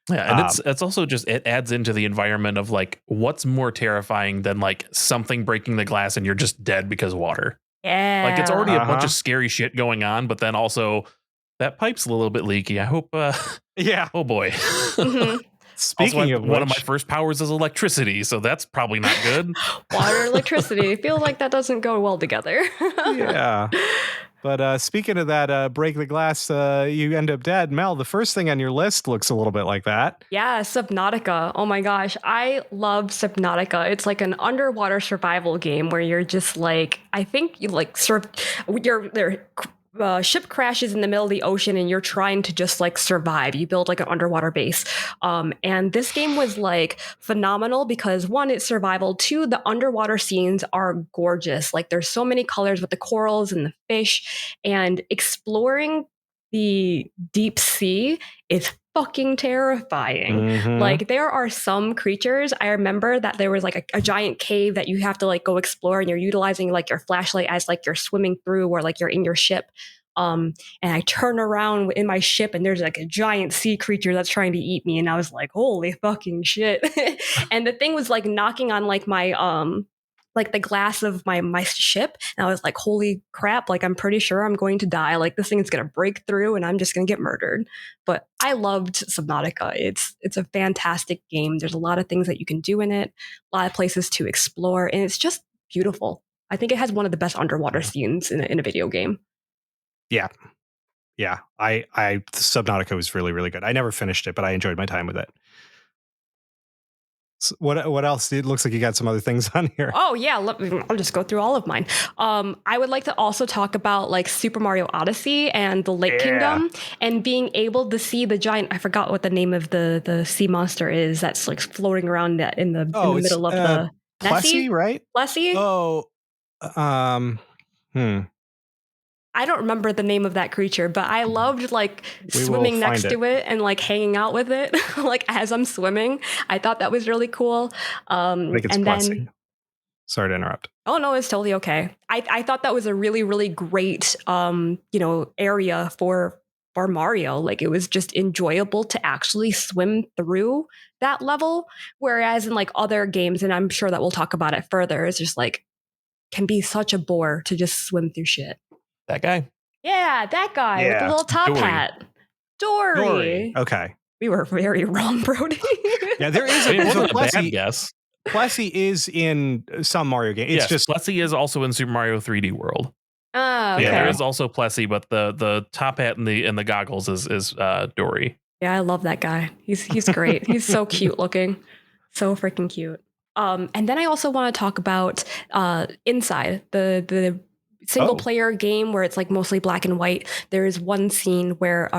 [SPEAKER 2] Yeah, and it's also just, it adds into the environment of like, what's more terrifying than like something breaking the glass and you're just dead because of water.
[SPEAKER 3] Yeah.
[SPEAKER 2] Like it's already a bunch of scary shit going on, but then also that pipe's a little bit leaky. I hope.
[SPEAKER 1] Yeah.
[SPEAKER 2] Oh boy.
[SPEAKER 1] Speaking
[SPEAKER 2] also,
[SPEAKER 1] of
[SPEAKER 2] one of my first powers is electricity, so that's probably not good.
[SPEAKER 3] Water, electricity. I feel like that doesn't go well together.
[SPEAKER 1] Yeah. But speaking of that, break the glass, you end up dead. Mel, the first thing on your list looks a little bit like that.
[SPEAKER 3] Yeah, Subnautica. Oh my gosh. I love Subnautica. It's like an underwater survival game where you're just like, I think you like ship crashes in the middle of the ocean and you're trying to just like survive. You build like an underwater base. And this game was like phenomenal because one, it's survival. Two, the underwater scenes are gorgeous. Like there's so many colors with the corals and the fish, and exploring the deep sea is fucking terrifying. Like there are some creatures. I remember that there was like a giant cave that you have to like go explore, and you're utilizing like your flashlight as like you're swimming through, or like you're in your ship. And I turn around in my ship and there's like a giant sea creature that's trying to eat me. And I was like, holy fucking shit. And the thing was like knocking on like my like the glass of my ship, and I was like, holy crap, like I'm pretty sure I'm going to die. Like this thing is going to break through and I'm just going to get murdered. But I loved Subnautica. It's a fantastic game. There's a lot of things that you can do in it, a lot of places to explore, and it's just beautiful. I think it has one of the best underwater scenes in a video game.
[SPEAKER 1] Yeah. Yeah. Subnautica was really, really good. I never finished it, but I enjoyed my time with it. What else? It looks like you got some other things on here.
[SPEAKER 3] Oh yeah, I'll just go through all of mine. I would like to also talk about like Super Mario Odyssey and the Lake Kingdom, and being able to see the giant. I forgot what the name of the sea monster is that's like floating around in the middle of the
[SPEAKER 1] Plessy, right?
[SPEAKER 3] Plessy.
[SPEAKER 1] Oh,
[SPEAKER 3] I don't remember the name of that creature, but I loved like
[SPEAKER 1] We will
[SPEAKER 3] swimming
[SPEAKER 1] find
[SPEAKER 3] next
[SPEAKER 1] it.
[SPEAKER 3] to it and like hanging out with it, like as I'm swimming. I thought that was really cool.
[SPEAKER 1] I think it's
[SPEAKER 3] And then
[SPEAKER 1] Plessy. Sorry to interrupt.
[SPEAKER 3] oh no, it's totally okay. I thought that was a really really great area for Mario. Like it was just enjoyable to actually swim through that level. Whereas in like other games, and I'm sure that we'll talk about it further, it's just like can be such a bore to just swim through shit.
[SPEAKER 2] That guy.
[SPEAKER 3] Yeah, that guy with the
[SPEAKER 1] Yeah.
[SPEAKER 3] little top
[SPEAKER 2] Dory.
[SPEAKER 3] hat.
[SPEAKER 1] Dory.
[SPEAKER 3] Dory.
[SPEAKER 1] Okay.
[SPEAKER 3] We were very wrong, Brody.
[SPEAKER 1] Yeah, there is
[SPEAKER 2] I mean, it
[SPEAKER 1] a so
[SPEAKER 2] wasn't a bad
[SPEAKER 1] Plessy.
[SPEAKER 2] guess.
[SPEAKER 1] Plessy is in some Mario game. It's
[SPEAKER 2] Yes,
[SPEAKER 1] just
[SPEAKER 2] Plessy is also in Super Mario 3D World.
[SPEAKER 3] Ah,
[SPEAKER 2] Yeah,
[SPEAKER 3] okay.
[SPEAKER 2] there
[SPEAKER 3] Yeah,
[SPEAKER 2] is also Plessy, but the top hat and the goggles is Dory.
[SPEAKER 3] I love that guy. He's great. He's so cute looking. So freaking cute. And then I also want to talk about Inside, the single
[SPEAKER 1] Oh.
[SPEAKER 3] player game where it's like mostly black and white. There is one scene where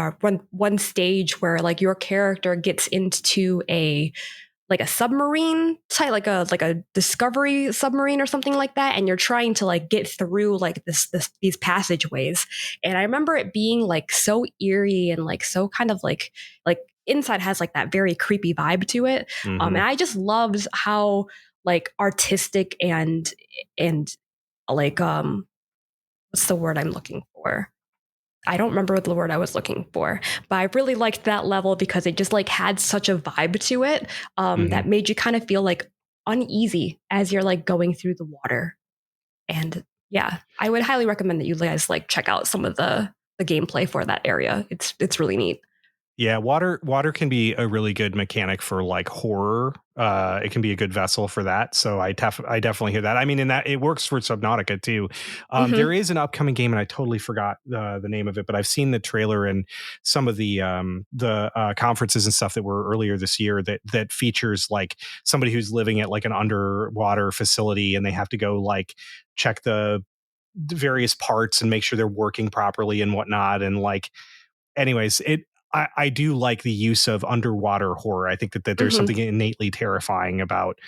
[SPEAKER 3] one stage where like your character gets into a like a submarine type, like a discovery submarine or something like that, and you're trying to like get through like these passageways. And I remember it being like so eerie and like so kind of like Inside has like that very creepy vibe to it. And I just loved how like artistic and like what's the word I'm looking for? I don't remember the word I was looking for, but I really liked that level because it just like had such a vibe to it that made you kind of feel like uneasy as you're like going through the water. And yeah, I would highly recommend that you guys like check out some of the gameplay for that area. It's really neat.
[SPEAKER 1] Yeah, water can be a really good mechanic for like horror. It can be a good vessel for that. So I definitely hear that. I mean, in that it works for Subnautica too. There is an upcoming game, and I totally forgot the name of it, but I've seen the trailer and some of the conferences and stuff that were earlier this year that features like somebody who's living at like an underwater facility, and they have to go like check the various parts and make sure they're working properly and whatnot, and like anyways, I do like the use of underwater horror. I think that there's something innately terrifying about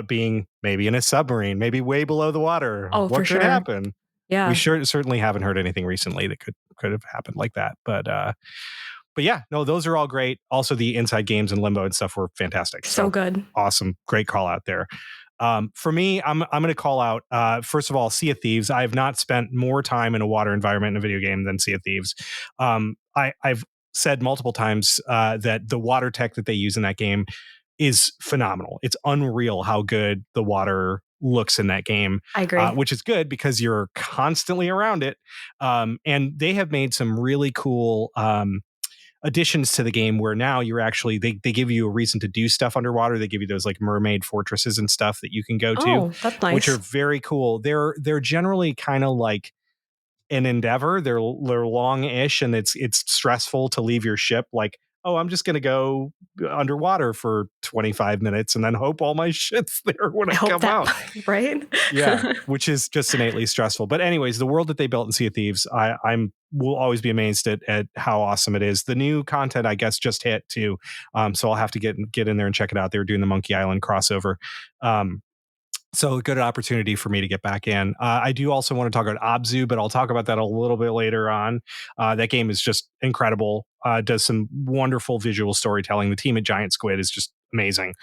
[SPEAKER 1] being maybe in a submarine, maybe way below the water.
[SPEAKER 3] Oh, for
[SPEAKER 1] What could
[SPEAKER 3] sure.
[SPEAKER 1] happen?
[SPEAKER 3] Yeah.
[SPEAKER 1] We certainly haven't heard anything recently that could have happened like that. But yeah, no, those are all great. Also, the Inside games and Limbo and stuff were fantastic.
[SPEAKER 3] So good.
[SPEAKER 1] Awesome, great call out there. For me, I'm going to call out first of all, Sea of Thieves. I have not spent more time in a water environment in a video game than Sea of Thieves. I've said multiple times that the water tech that they use in that game is phenomenal. It's unreal how good the water looks in that game.
[SPEAKER 3] I agree.
[SPEAKER 1] Which is good because you're constantly around it. And they have made some really cool additions to the game where now you're actually they give you a reason to do stuff underwater. They give you those like mermaid fortresses and stuff that you can go to,
[SPEAKER 3] Oh, that's nice.
[SPEAKER 1] which are very cool. They're generally kind of like an endeavor. They're long-ish, and it's stressful to leave your ship. Like, oh, I'm just going to go underwater for 25 minutes and then hope all my shit's there when I come out.
[SPEAKER 3] Right?
[SPEAKER 1] Yeah, which is just innately stressful. But anyways, the world that they built in Sea of Thieves, I'm will always be amazed at how awesome it is. The new content, I guess, just hit too, so I'll have to get in there and check it out. They were doing the Monkey Island crossover. So a good opportunity for me to get back in. I do also want to talk about Abzu, but I'll talk about that a little bit later on. That game is just incredible. Does some wonderful visual storytelling. The team at Giant Squid is just amazing.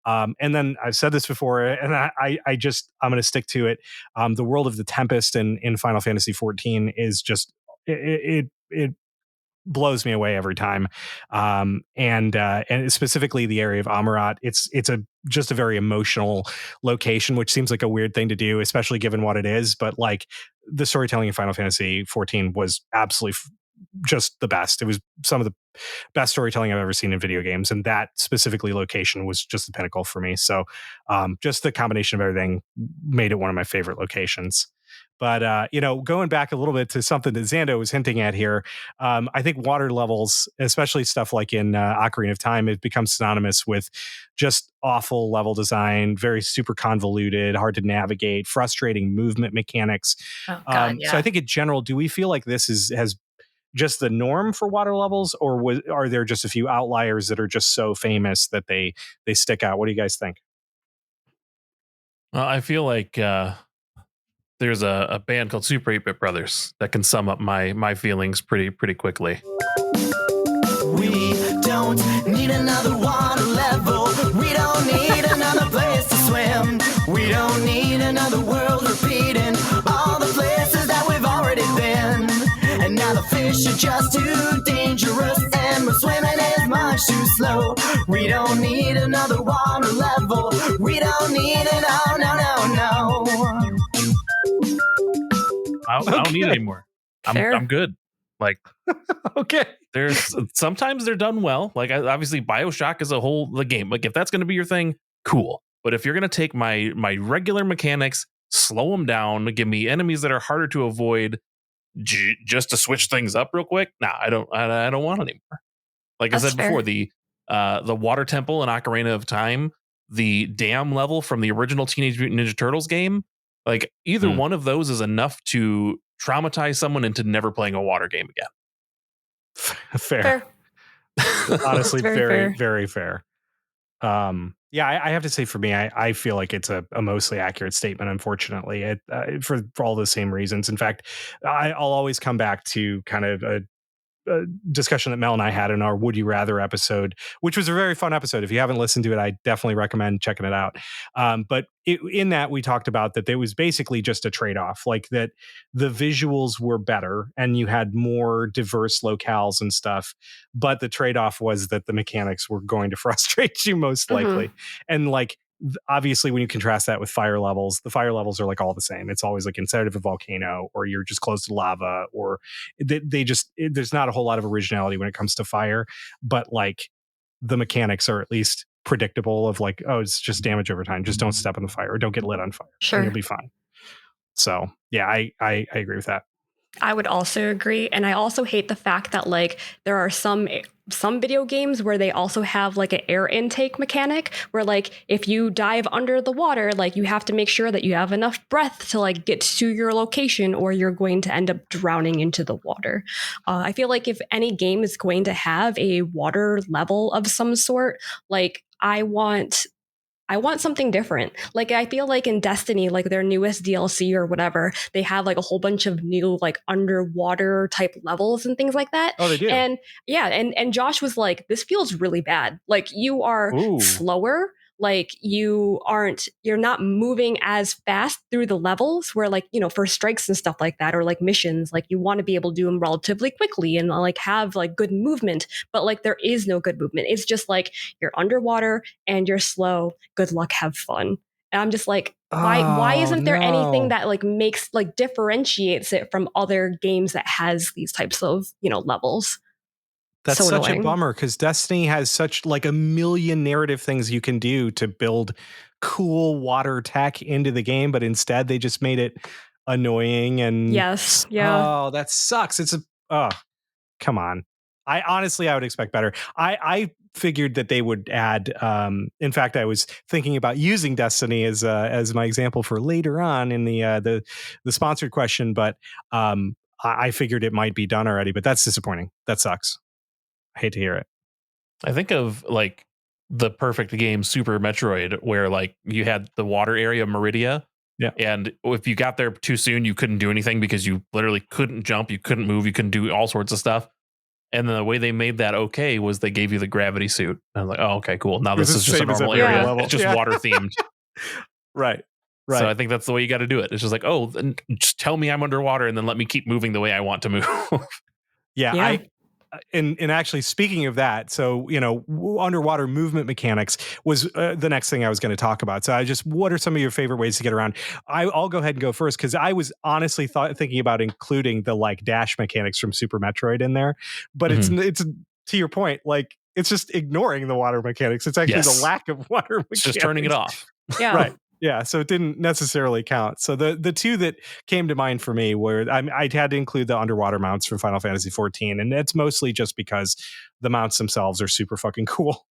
[SPEAKER 1] And then I've said this before, and I'm going to stick to it. The world of the Tempest in Final Fantasy 14 is just it blows me away every time. And specifically the area of Amarat, it's just a very emotional location, which seems like a weird thing to do, especially given what it is. But like the storytelling in Final Fantasy 14 was absolutely just the best. It was some of the best storytelling I've ever seen in video games, and that specifically location was just the pinnacle for me. So just the combination of everything made it one of my favorite locations. But going back a little bit to something that Xando was hinting at here, I think water levels, especially stuff like in Ocarina of Time, it becomes synonymous with just awful level design, very super convoluted, hard to navigate, frustrating movement mechanics.
[SPEAKER 3] Oh, God, yeah.
[SPEAKER 1] So I think in general, do we feel like this has just the norm for water levels, or are there just a few outliers that are just so famous that they stick out? What do you guys think?
[SPEAKER 2] Well, I feel like there's a band called Super 8-Bit Brothers that can sum up my feelings pretty quickly.
[SPEAKER 4] We don't need another water level. We don't need another place to swim. We don't need another world repeating all the places that we've already been. And now the fish are just too dangerous, and we're swimming is much too slow. We don't need another water level. We don't need it. Oh, no.
[SPEAKER 2] I don't need it anymore.
[SPEAKER 3] Fair.
[SPEAKER 2] I'm good. Like,
[SPEAKER 1] Okay.
[SPEAKER 2] there's sometimes they're done well. Like, obviously BioShock is the game. Like, if that's going to be your thing, cool. But if you're going to take my regular mechanics, slow them down, give me enemies that are harder to avoid, just to switch things up real quick, nah, I don't want anymore. Like
[SPEAKER 3] That's
[SPEAKER 2] I said
[SPEAKER 3] fair.
[SPEAKER 2] before, the water temple in Ocarina of Time, the dam level from the original Teenage Mutant Ninja Turtles game, like either one of those is enough to traumatize someone into never playing a water game again.
[SPEAKER 1] Fair. Honestly,
[SPEAKER 3] Very
[SPEAKER 1] very,
[SPEAKER 3] fair.
[SPEAKER 1] very fair. Yeah, I have to say, for me, I feel like it's a mostly accurate statement. Unfortunately, for all the same reasons. In fact, I'll always come back to kind of a discussion that Mel and I had in our Would You Rather episode, which was a very fun episode. If you haven't listened to it, I definitely recommend checking it out. But in that, we talked about that there was basically just a trade-off, like that the visuals were better and you had more diverse locales and stuff. But the trade-off was that the mechanics were going to frustrate you most likely. And like, obviously when you contrast that with fire levels, the fire levels are like all the same. It's always like inside of a volcano, or you're just close to lava, or there's not a whole lot of originality when it comes to fire, but like the mechanics are at least predictable of like, oh, it's just damage over time. Just don't step on the fire or don't get lit on fire.
[SPEAKER 3] Sure.
[SPEAKER 1] And you'll be fine. So yeah, I agree with that.
[SPEAKER 3] I would also agree. And I also hate the fact that like there are some video games where they also have like an air intake mechanic where like if you dive under the water, like you have to make sure that you have enough breath to like get to your location, or you're going to end up drowning into the water. I feel like if any game is going to have a water level of some sort, like I want something different. Like I feel like in Destiny, like their newest DLC or whatever, they have like a whole bunch of new like underwater type levels and things like that.
[SPEAKER 1] Oh, they do.
[SPEAKER 3] And yeah, and Josh was like, this feels really bad. Like you are slower. Like you're not moving as fast through the levels where like, you know, for strikes and stuff like that, or like missions, like you want to be able to do them relatively quickly and like have like good movement, but like there is no good movement. It's just like you're underwater and you're slow. Good luck, have fun. And I'm just like, why isn't there anything that like makes like differentiates it from other games that has these types of, you know, levels?
[SPEAKER 1] That's
[SPEAKER 3] So
[SPEAKER 1] such
[SPEAKER 3] annoying.
[SPEAKER 1] a bummer, because Destiny has such like a million narrative things you can do to build cool water tech into the game, but instead they just made it annoying and
[SPEAKER 3] Yes, yeah.
[SPEAKER 1] Oh, that sucks. Come on. I would expect better. I figured that they would add. In fact, I was thinking about using Destiny as my example for later on in the sponsored question, but I figured it might be done already. But that's disappointing. That sucks. I hate to hear it.
[SPEAKER 2] I think of like the perfect game, Super Metroid, where like you had the water area, Meridia.
[SPEAKER 1] Yeah.
[SPEAKER 2] And if you got there too soon, you couldn't do anything because you literally couldn't jump, you couldn't move, you couldn't do all sorts of stuff. And then the way they made that okay was they gave you the gravity suit. And I'm like, oh, okay, cool. Now this is just a normal area.
[SPEAKER 1] level.
[SPEAKER 2] It's just water themed.
[SPEAKER 1] Right.
[SPEAKER 2] So I think that's the way you got to do it. It's just like, oh, then just tell me I'm underwater and then let me keep moving the way I want to move.
[SPEAKER 1] Yeah. And actually, speaking of that, so you know, underwater movement mechanics was the next thing I was going to talk about. So what are some of your favorite ways to get around? I'll go ahead and go first, because I was honestly thinking about including the like dash mechanics from Super Metroid in there, but it's to your point, like it's just ignoring the water mechanics. It's actually the lack of water mechanics.
[SPEAKER 2] It's just turning it off.
[SPEAKER 3] Yeah.
[SPEAKER 1] Right. Yeah, so it didn't necessarily count. So the two that came to mind for me were I had to include the underwater mounts from Final Fantasy XIV, and that's mostly just because the mounts themselves are super fucking cool.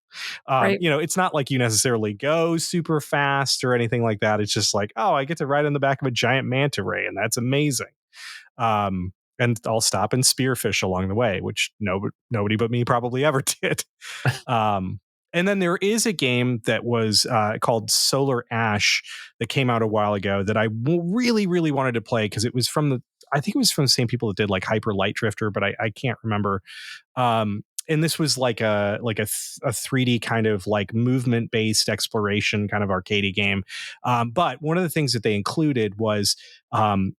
[SPEAKER 3] Right.
[SPEAKER 1] You know, it's not like you necessarily go super fast or anything like that. It's just like, oh, I get to ride on the back of a giant manta ray, and that's amazing. And I'll stop and spearfish along the way, which nobody but me probably ever did. And then there is a game that was called Solar Ash that came out a while ago that I really, really wanted to play because it was I think it was from the same people that did like Hyper Light Drifter, but I can't remember. And this was like a 3D kind of like movement based exploration kind of arcadey game. But one of the things that they included was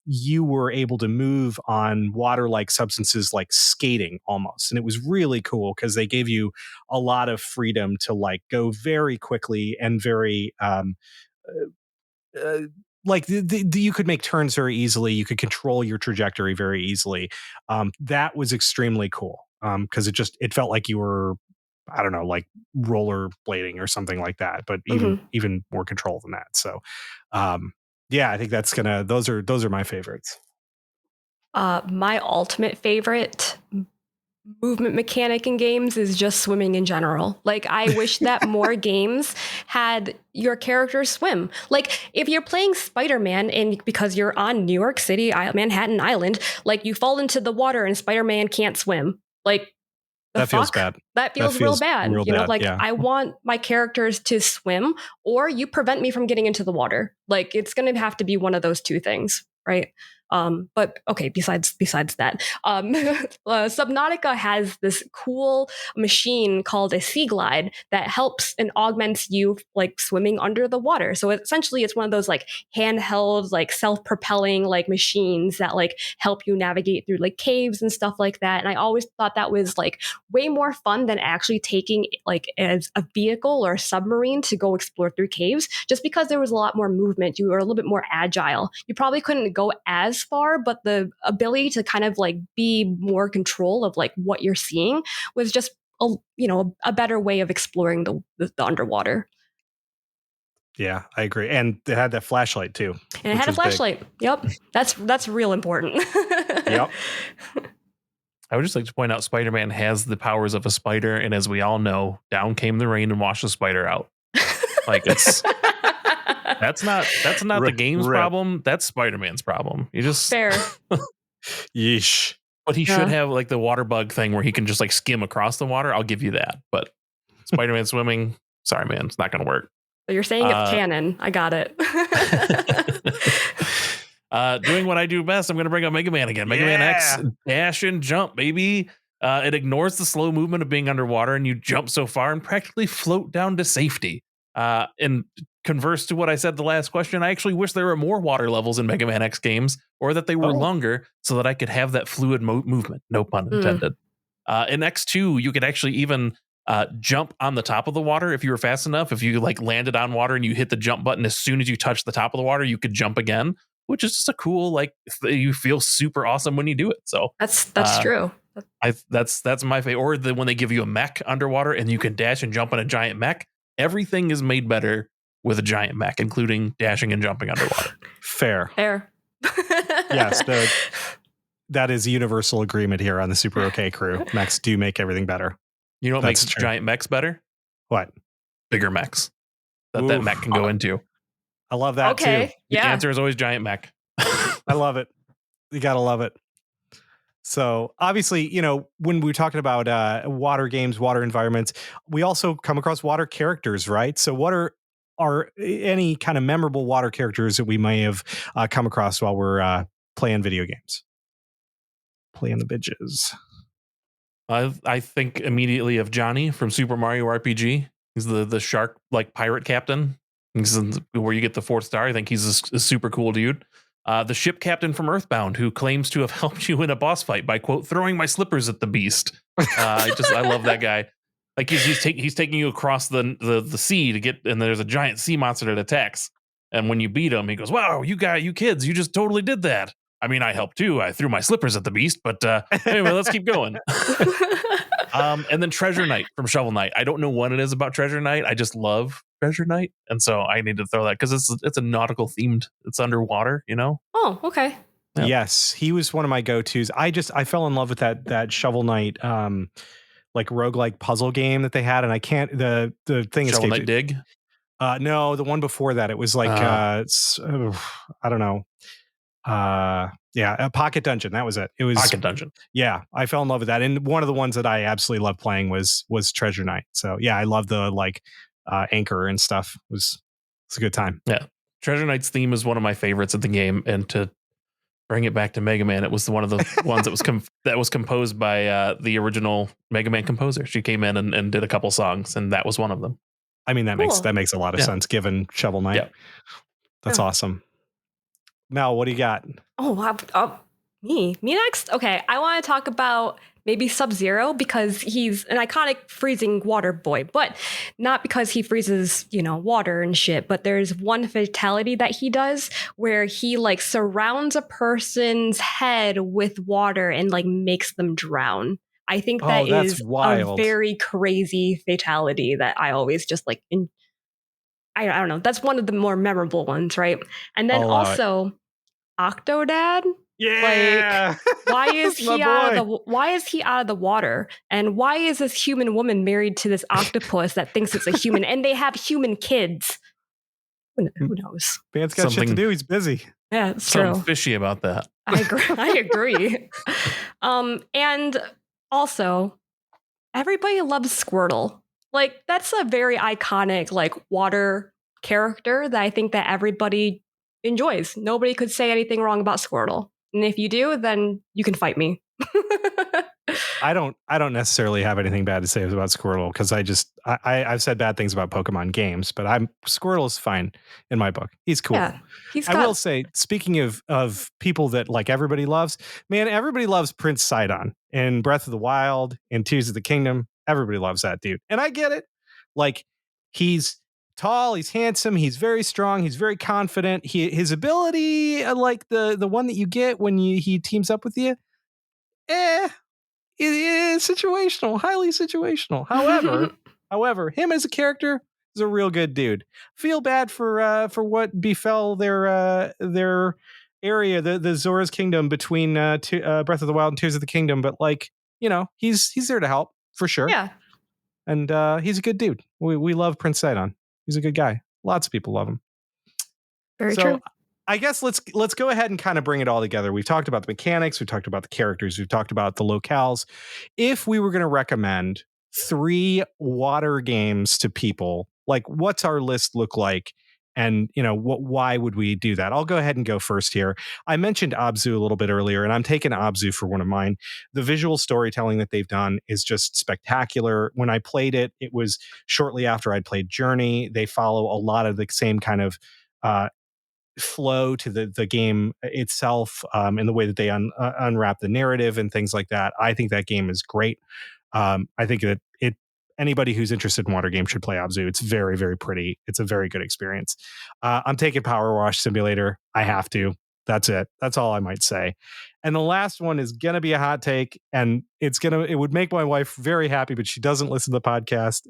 [SPEAKER 1] you were able to move on water like substances like skating almost. And it was really cool because they gave you a lot of freedom to like go very quickly and very uh, like you could make turns very easily. You could control your trajectory very easily. That was extremely cool because it felt like you were, I don't know, like roller blading or something like that, but even more control than that. So, yeah, I think those are my favorites.
[SPEAKER 3] My ultimate favorite movement mechanic in games is just swimming in general. Like, I wish that more games had your characters swim. Like, if you're playing Spider-Man and because you're on New York City, Manhattan Island, like you fall into the water and Spider-Man can't swim. Like,
[SPEAKER 1] that feels bad.
[SPEAKER 3] That feels real bad.
[SPEAKER 1] Real bad,
[SPEAKER 3] like
[SPEAKER 1] yeah.
[SPEAKER 3] I want my characters to swim, or you prevent me from getting into the water. Like, it's going to have to be one of those two things, right? But okay, besides that, Subnautica has this cool machine called a Sea Glide that helps and augments you like swimming under the water. So essentially it's one of those like handheld, like self-propelling like machines that like help you navigate through like caves and stuff like that. And I always thought that was like way more fun than actually taking like as a vehicle or a submarine to go explore through caves, just because there was a lot more movement. You were a little bit more agile. You probably couldn't go as far, but the ability to kind of like be more control of like what you're seeing was just a better way of exploring the underwater.
[SPEAKER 1] Yeah, I agree. And it had that flashlight too.
[SPEAKER 3] And it had a flashlight. Big. Yep. That's real important.
[SPEAKER 1] Yep.
[SPEAKER 2] I would just like to point out Spider-Man has the powers of a spider, and as we all know, down came the rain and washed the spider out. Like that's not the game's problem. That's Spider-Man's problem. You just
[SPEAKER 3] fair.
[SPEAKER 1] Yeesh.
[SPEAKER 2] But he should have like the water bug thing where he can just like skim across the water. I'll give you that. But Spider-Man swimming, sorry, man, it's not going to work.
[SPEAKER 3] So you're saying it's canon. I got it.
[SPEAKER 2] Doing what I do best, I'm going to bring up Mega Man again. Mega Man X, dash and jump, baby. It ignores the slow movement of being underwater, and you jump so far and practically float down to safety. And converse to what I said the last question, I actually wish there were more water levels in Mega Man X games, or that they were longer so that I could have that fluid movement. No pun intended. In X2, you could actually even jump on the top of the water if you were fast enough. If you like landed on water and you hit the jump button as soon as you touch the top of the water, you could jump again, which is just a cool, like, you feel super awesome when you do it. So
[SPEAKER 3] that's true.
[SPEAKER 2] That's my favorite. Or when they give you a mech underwater and you can dash and jump on a giant mech. Everything is made better with a giant mech, including dashing and jumping underwater.
[SPEAKER 1] Fair.
[SPEAKER 3] Yes,
[SPEAKER 1] that is universal agreement here on the Super OK crew. Mechs do make everything better.
[SPEAKER 2] You know what makes giant mechs better?
[SPEAKER 1] What?
[SPEAKER 2] Bigger mechs that mech can go into.
[SPEAKER 1] I love that too.
[SPEAKER 2] The answer is always giant mech.
[SPEAKER 1] I love it. You gotta love it. So obviously, when we're talking about water games, water environments, we also come across water characters, right? So what are any kind of memorable water characters that we may have come across while we're playing video games? Playing the bitches.
[SPEAKER 2] I think immediately of Johnny from Super Mario RPG. He's the shark like pirate captain. He's where you get the 4th star. I think he's a super cool dude. The ship captain from Earthbound, who claims to have helped you in a boss fight by, quote, throwing my slippers at the beast. I love that guy. Like he's taking you across the sea to get, and there's a giant sea monster that attacks. And when you beat him, he goes, "Wow, you kids, you just totally did that. I mean, I helped too. I threw my slippers at the beast, but anyway, let's keep going." And then Treasure Knight from Shovel Knight. I don't know what it is about Treasure Knight. I just love Treasure Knight, and so I need to throw that because it's a nautical themed. It's underwater,
[SPEAKER 3] Oh, okay.
[SPEAKER 1] Yeah. Yes, he was one of my go-tos. I fell in love with that Shovel Knight like roguelike puzzle game that they had, and I can't the thing is
[SPEAKER 2] Shovel Knight Dig.
[SPEAKER 1] No, the one before that, it was like I don't know. Yeah, Pocket Dungeon. That was it. It was
[SPEAKER 2] Pocket Dungeon.
[SPEAKER 1] Yeah, I fell in love with that. And one of the ones that I absolutely loved playing was Treasure Knight. So yeah, I love the anchor and stuff. It's a good time.
[SPEAKER 2] Yeah. Treasure Knight's theme is one of my favorites of the game, and to bring it back to Mega Man, it was one of the ones that was composed by the original Mega Man composer. She came in and did a couple songs, and that was one of them.
[SPEAKER 1] I mean, that makes a lot of sense given Shovel Knight.
[SPEAKER 2] Yeah.
[SPEAKER 1] That's awesome. Mel, what do you got?
[SPEAKER 3] Oh, wow. Me next? Okay, I want to talk about maybe Sub-Zero because he's an iconic freezing water boy, but not because he freezes, water and shit, but there's one fatality that he does where he like surrounds a person's head with water and like makes them drown. I think that is
[SPEAKER 1] wild.
[SPEAKER 3] A very crazy fatality that I always just like, I don't know. That's one of the more memorable ones, right? And then also Octodad.
[SPEAKER 1] Yeah.
[SPEAKER 3] Like, why is he out of the water? And why is this human woman married to this octopus that thinks it's a human? And they have human kids. Who knows?
[SPEAKER 1] Man's got shit to do. He's busy.
[SPEAKER 3] Yeah, it's
[SPEAKER 2] Something
[SPEAKER 3] true.
[SPEAKER 2] fishy about that.
[SPEAKER 3] I agree. And also, everybody loves Squirtle. Like, that's a very iconic, like, water character that I think that everybody enjoys. Nobody could say anything wrong about Squirtle. And if you do, then you can fight me.
[SPEAKER 1] I don't necessarily have anything bad to say about Squirtle because I've said bad things about Pokemon games, but Squirtle's fine in my book. He's cool.
[SPEAKER 3] Yeah,
[SPEAKER 1] I will say, speaking of people that like everybody loves, man, everybody loves Prince Sidon in Breath of the Wild and Tears of the Kingdom. Everybody loves that dude. And I get it. Like, he's tall, he's handsome, he's very strong, he's very confident. His ability, like the one that you get when he teams up with you, it is situational, highly situational. However, him as a character is a real good dude. Feel bad for what befell their area, the Zora's Kingdom between Breath of the Wild and Tears of the Kingdom, but he's there to help for sure.
[SPEAKER 3] Yeah,
[SPEAKER 1] and he's a good dude. We love Prince Sidon. He's a good guy. Lots of people love him.
[SPEAKER 3] Very true.
[SPEAKER 1] I guess let's go ahead and kind of bring it all together. We've talked about the mechanics, we've talked about the characters, we've talked about the locales. If we were going to recommend 3 water games to people, like what's our list look like? And why would we do that? I'll go ahead and go first here. I mentioned Abzu a little bit earlier, and I'm taking Abzu for one of mine. The visual storytelling that they've done is just spectacular. When I played it, it was shortly after I'd played Journey. They follow a lot of the same kind of flow to the game itself, in the way that they unwrap the narrative and things like that. I think that game is great. I think that anybody who's interested in water games should play Abzu. It's very, very pretty. It's a very good experience. I'm taking Power Wash Simulator. I have to. That's it. That's all I might say. And the last one is going to be a hot take, and it would make my wife very happy, but she doesn't listen to the podcast,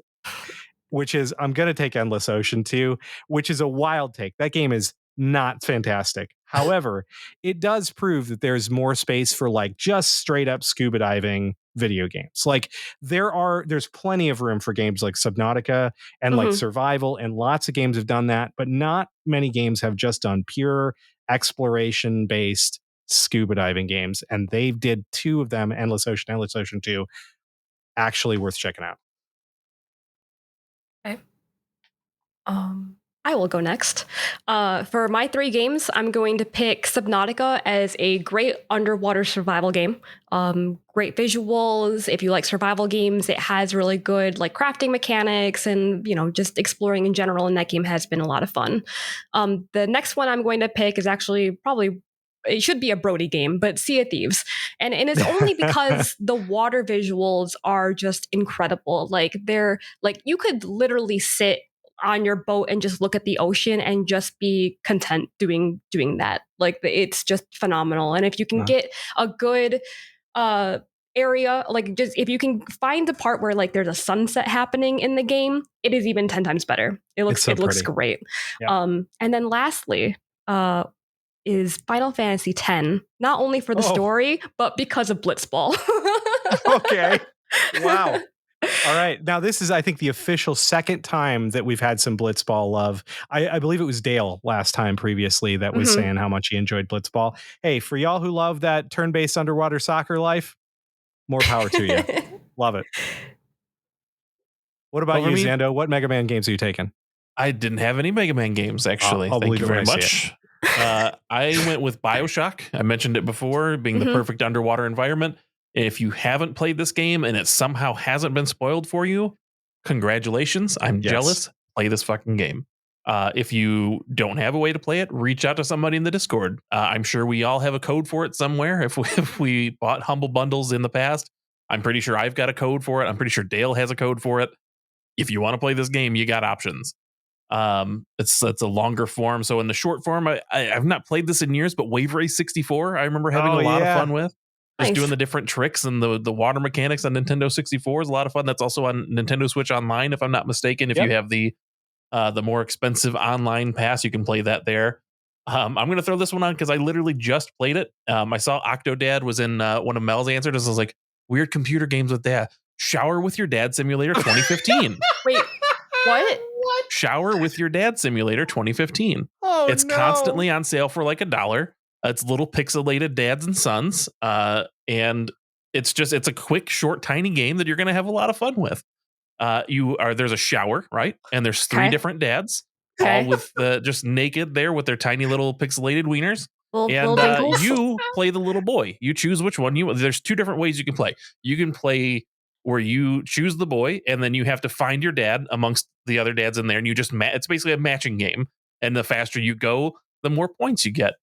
[SPEAKER 1] which is I'm going to take Endless Ocean 2, which is a wild take. That game is not fantastic. However, it does prove that there's more space for like just straight up scuba diving video games. Like there's plenty of room for games like Subnautica and like survival, and lots of games have done that, but not many games have just done pure exploration based scuba diving games. And they did 2 of them, Endless Ocean 2, actually worth checking out.
[SPEAKER 3] Okay. I will go next. For my 3 games, I'm going to pick Subnautica as a great underwater survival game. Great visuals. If you like survival games, it has really good like crafting mechanics and, just exploring in general. And that game has been a lot of fun. The next one I'm going to pick is actually it should be a Brody game, but Sea of Thieves. And it's only because the water visuals are just incredible. Like you could literally sit on your boat and just look at the ocean and just be content doing that. Like it's just phenomenal. And if you can get a good area, like just if you can find the part where like there's a sunset happening in the game, it is even 10 times better. It looks great.
[SPEAKER 1] Yeah.
[SPEAKER 3] And then lastly, is Final Fantasy X, not only for the story, but because of Blitzball.
[SPEAKER 1] Okay. Wow. All right. Now, this is, I think, the official second time that we've had some Blitzball love. I believe it was Dale last time previously that was saying how much he enjoyed Blitzball. Hey, for y'all who love that turn-based underwater soccer life, more power to you. Love it. What about you, Zando? What Mega Man games are you taking?
[SPEAKER 2] I didn't have any Mega Man games, actually.
[SPEAKER 1] I'll
[SPEAKER 2] Thank
[SPEAKER 1] believe
[SPEAKER 2] you
[SPEAKER 1] it when
[SPEAKER 2] very
[SPEAKER 1] I see
[SPEAKER 2] much. I went with BioShock. I mentioned it before, being the perfect underwater environment. If you haven't played this game and it somehow hasn't been spoiled for you, congratulations. I'm jealous. Play this fucking game. If you don't have a way to play it, reach out to somebody in the Discord. I'm sure we all have a code for it somewhere. If we bought Humble Bundles in the past, I'm pretty sure I've got a code for it. I'm pretty sure Dale has a code for it. If you want to play this game, you got options. It's a longer form. So in the short form, I've not played this in years, but Wave Race 64, I remember having a lot of fun with. Just doing the different tricks and the water mechanics on Nintendo 64 is a lot of fun. That's also on Nintendo Switch Online, if I'm not mistaken. If you have the more expensive online pass, you can play that there. I'm going to throw this one on because I literally just played it. I saw Octodad was in one of Mel's answers. I was like, weird computer games with dad. Shower with Your Dad Simulator 2015.
[SPEAKER 3] Wait, what?
[SPEAKER 2] Shower with Your Dad Simulator 2015. It's constantly on sale for like $1. It's little pixelated dads and sons. And it's a quick, short, tiny game that you're going to have a lot of fun with. There's a shower, right? And there's 3 different dads, all with just naked there with their tiny little pixelated wieners. And you play the little boy. You choose which one there's 2 different ways you can play. You can play where you choose the boy and then you have to find your dad amongst the other dads in there. And you just, it's basically a matching game. And the faster you go, the more points you get.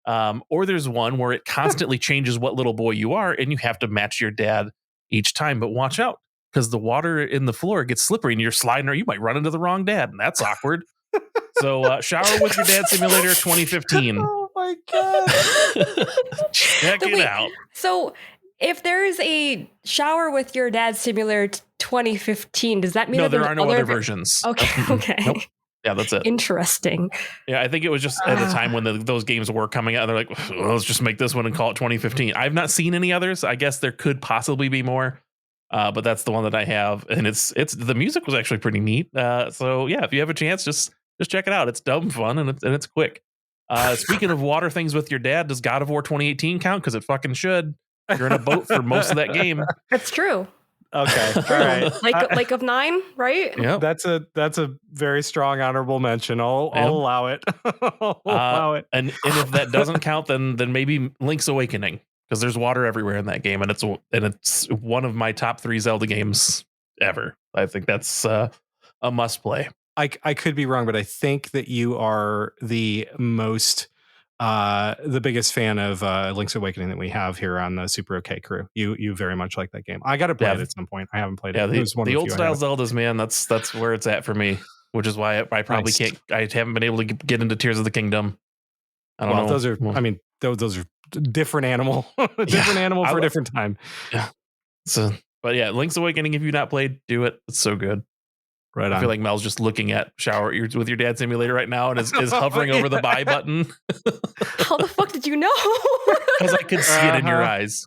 [SPEAKER 2] Or there's one where it constantly changes what little boy you are and you have to match your dad each time. But watch out, because the water in the floor gets slippery and you're sliding, or you might run into the wrong dad, and that's awkward. So Shower with Your Dad Simulator 2015.
[SPEAKER 1] Oh my God.
[SPEAKER 2] Check it out.
[SPEAKER 3] So if there's a Shower with Your Dad Simulator 2015, does that mean
[SPEAKER 2] no,
[SPEAKER 3] that
[SPEAKER 2] there are no other versions?
[SPEAKER 3] Okay.
[SPEAKER 2] Nope. Yeah, that's it.
[SPEAKER 3] Interesting.
[SPEAKER 2] Yeah, I think it was just at the time when those games were coming out, they're like, well, let's just make this one and call it 2015. I've not seen any others. I guess there could possibly be more. But that's the one that I have, and it's the music was actually pretty neat. So yeah, if you have a chance, just check it out. It's dumb fun and it's quick. Speaking of water things with your dad, does God of War 2018 count? Because it fucking should. You're in a boat for most of that game.
[SPEAKER 3] That's true.
[SPEAKER 1] Okay, all right.
[SPEAKER 3] Lake of Nine, right?
[SPEAKER 1] Yeah, that's a very strong honorable mention. I'll allow it. I'll allow it.
[SPEAKER 2] And if that doesn't count, then maybe Link's Awakening. Because there's water everywhere in that game, and it's one of my top 3 Zelda games ever. I think that's a must play.
[SPEAKER 1] I could be wrong, but I think that you are the biggest fan of Link's Awakening that we have here on the Super OK crew. You very much like that game. I got to play it at some point. I haven't played it.
[SPEAKER 2] The old style Zeldas, man. That's where it's at for me. Which is why I probably can't. I haven't been able to get into Tears of the Kingdom. I don't know.
[SPEAKER 1] Those are. I mean, those are different animal, animal for a different time.
[SPEAKER 2] Yeah. So, but yeah, Link's Awakening. If you've not played, do it. It's so good.
[SPEAKER 1] Right on.
[SPEAKER 2] I feel like Mel's just looking at Shower with Your Dad Simulator right now and is hovering over the buy button.
[SPEAKER 3] How the fuck did you know?
[SPEAKER 2] Because I could see it in your eyes.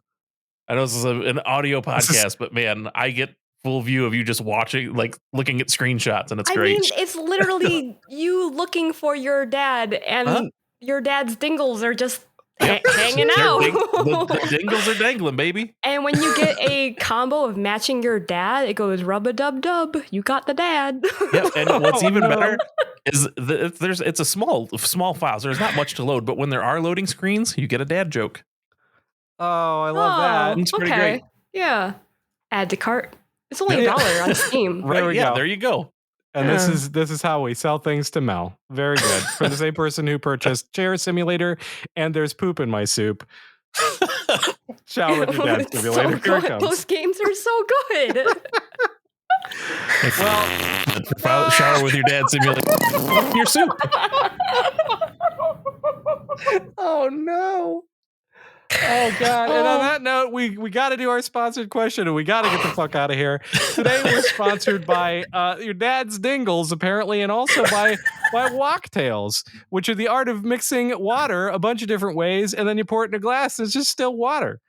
[SPEAKER 2] I know this is an audio podcast, but man, I get full view of you just watching, like looking at screenshots, and it's great.
[SPEAKER 3] I mean, it's literally you looking for your dad, and your dad's dingles are just hanging out.
[SPEAKER 2] The dingles are dangling, baby.
[SPEAKER 3] And when you get a combo of matching your dad, it goes rub-a-dub-dub. You got the dad.
[SPEAKER 2] Yeah, and what's even better is it's a small file, so there's not much to load. But when there are loading screens, you get a dad joke.
[SPEAKER 1] Oh, I love that.
[SPEAKER 2] It's pretty great.
[SPEAKER 3] Yeah. Add to cart. It's only $1 on Steam.
[SPEAKER 2] Right? Yeah, there you go.
[SPEAKER 1] And this is how we sell things to Mel. Very good. For the same person who purchased Chair Simulator and There's Poop in My Soup. Shower with Your Dad Simulator. Here it comes.
[SPEAKER 3] Those games are so good.
[SPEAKER 2] Well, Shower with Your Dad Simulator. Your soup.
[SPEAKER 1] Oh no. Oh God. And on that note, we got to do our sponsored question and we got to get the fuck out of here. Today we're sponsored by your dad's dingles, apparently, and also by Walktails, which are the art of mixing water a bunch of different ways, and then you pour it in a glass and it's just still water.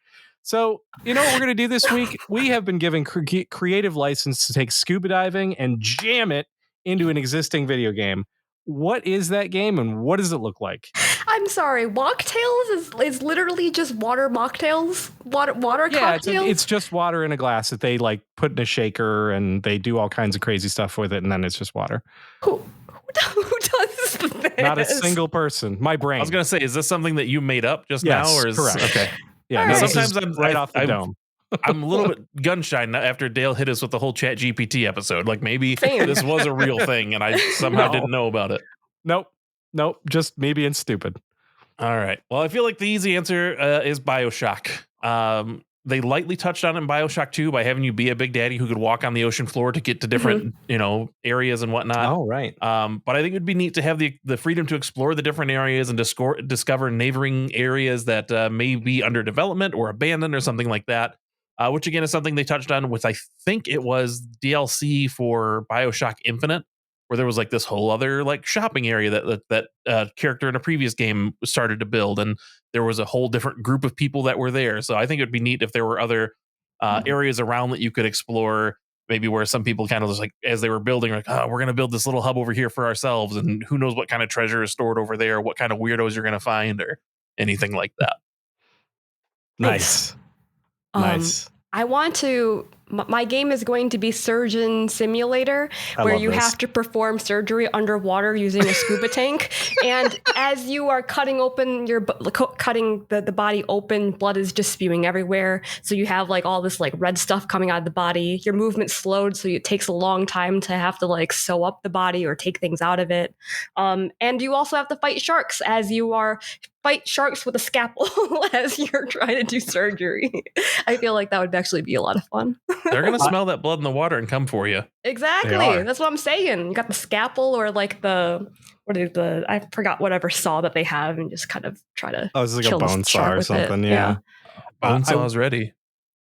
[SPEAKER 1] So, you know what we're going to do this week? We have been given creative license to take scuba diving and jam it into an existing video game. What is that game and what does it look like?
[SPEAKER 3] I'm sorry, mocktails is literally just water mocktails? Water cocktails?
[SPEAKER 1] It's just water in a glass that they like put in a shaker and they do all kinds of crazy stuff with it and then it's just water.
[SPEAKER 3] Who does this?
[SPEAKER 1] Not a single person. My brain.
[SPEAKER 2] I was going to say, is this something that you made up just
[SPEAKER 1] yes,
[SPEAKER 2] now? Or is,
[SPEAKER 1] correct.
[SPEAKER 2] Okay.
[SPEAKER 1] Yeah,
[SPEAKER 3] All
[SPEAKER 1] no,
[SPEAKER 3] right.
[SPEAKER 1] sometimes I'm right off the dome.
[SPEAKER 2] I'm a little bit gun shy after Dale hit us with the whole Chat GPT episode. Like maybe
[SPEAKER 3] Same.
[SPEAKER 2] this was a real thing and I somehow didn't know about it.
[SPEAKER 1] Nope. Just me being stupid.
[SPEAKER 2] All right. Well, I feel like the easy answer is BioShock. They lightly touched on it in BioShock 2 by having you be a big daddy who could walk on the ocean floor to get to different, areas and whatnot.
[SPEAKER 1] Oh, right.
[SPEAKER 2] But I think it'd be neat to have the freedom to explore the different areas and discover neighboring areas that may be under development or abandoned or something like that. Which again is something they touched on with, I think it was DLC for BioShock Infinite, where there was like this whole other like shopping area that character in a previous game started to build, and there was a whole different group of people that were there. So I think it'd be neat if there were other areas around that you could explore, maybe where some people kind of just like as they were building, like, oh, we're going to build this little hub over here for ourselves, and who knows what kind of treasure is stored over there, what kind of weirdos you're going to find, or anything like that.
[SPEAKER 1] Nice. Nice.
[SPEAKER 3] I want to. My game is going to be Surgeon Simulator, where you have to perform surgery underwater using a scuba tank. And as you are cutting open cutting the body open, blood is just spewing everywhere. So you have like all this like red stuff coming out of the body. Your movement's slowed, so it takes a long time to have to like sew up the body or take things out of it. And you also have to fight sharks as you are. Fight sharks with a scalpel as you're trying to do surgery. I feel like that would actually be a lot of fun.
[SPEAKER 2] They're going to smell that blood in the water and come for you.
[SPEAKER 3] Exactly. That's what I'm saying. You got the scalpel or like I forgot whatever saw that they have and just kind of try to.
[SPEAKER 1] Oh, it's like a bone saw or something. Yeah.
[SPEAKER 2] Bone saw is ready.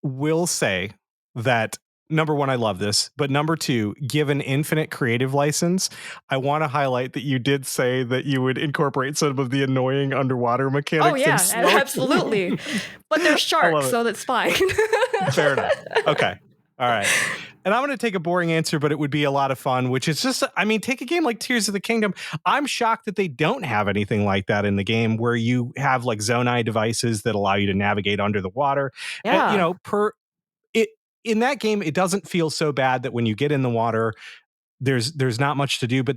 [SPEAKER 1] Will say that number one, I love this, but number two, given infinite creative license, I want to highlight that you did say that you would incorporate some of the annoying underwater mechanics.
[SPEAKER 3] Oh yeah, absolutely. But they're sharks, so that's fine.
[SPEAKER 1] Fair enough. Okay. All right. And I'm going to take a boring answer, but it would be a lot of fun, which is just, I mean, take a game like Tears of the Kingdom. I'm shocked that they don't have anything like that in the game where you have like Zonai devices that allow you to navigate under the water.
[SPEAKER 3] Yeah.
[SPEAKER 1] And, in that game, it doesn't feel so bad that when you get in the water, there's not much to do, but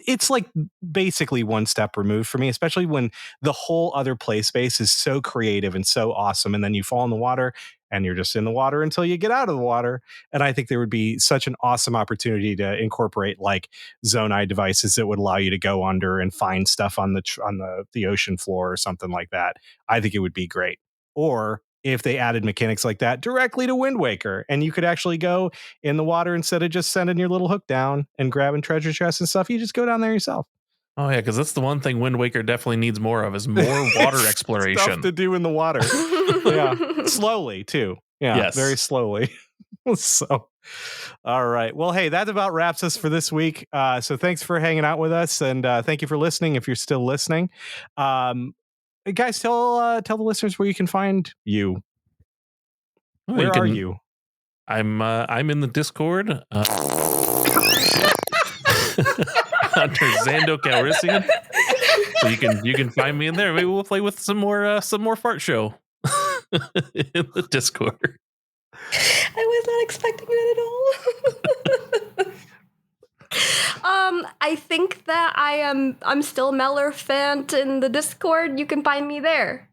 [SPEAKER 1] it's like basically one step removed for me, especially when the whole other play space is so creative and so awesome. And then you fall in the water and you're just in the water until you get out of the water. And I think there would be such an awesome opportunity to incorporate like Zonai devices that would allow you to go under and find stuff on the ocean floor or something like that. I think it would be great. Or if they added mechanics like that directly to Wind Waker, and you could actually go in the water instead of just sending your little hook down and grabbing treasure chests and stuff, you just go down there yourself.
[SPEAKER 2] Oh yeah, because that's the one thing Wind Waker definitely needs more of is more water exploration.
[SPEAKER 1] Stuff to do in the water. Yeah, slowly too. Yeah, yes. Very slowly. So, all right. Well, hey, that about wraps us for this week. So thanks for hanging out with us, and thank you for listening if you're still listening. Guys, tell the listeners where you can find you. Where are you?
[SPEAKER 2] I'm in the Discord under Xando Calrissian. So you can find me in there. Maybe we'll play with some more fart show in the Discord.
[SPEAKER 3] I was not expecting it at all. I think that I'm still Mellerfant in the Discord. You can find me there.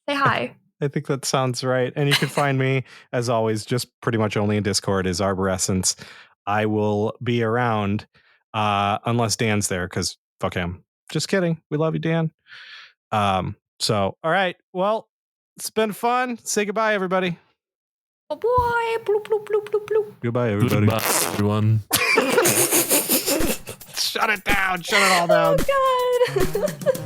[SPEAKER 3] Say hi.
[SPEAKER 1] I think that sounds right. And you can find me, as always, just pretty much only in Discord as Arborescence. I will be around unless Dan's there, because fuck him. Just kidding. We love you, Dan. So, all right. Well, it's been fun. Say goodbye, everybody.
[SPEAKER 3] Oh boy. Bloop, bloop, bloop, bloop, bloop.
[SPEAKER 1] Goodbye, everybody.
[SPEAKER 2] Goodbye, everyone.
[SPEAKER 1] Shut it down. Shut it all down.
[SPEAKER 3] Oh, God.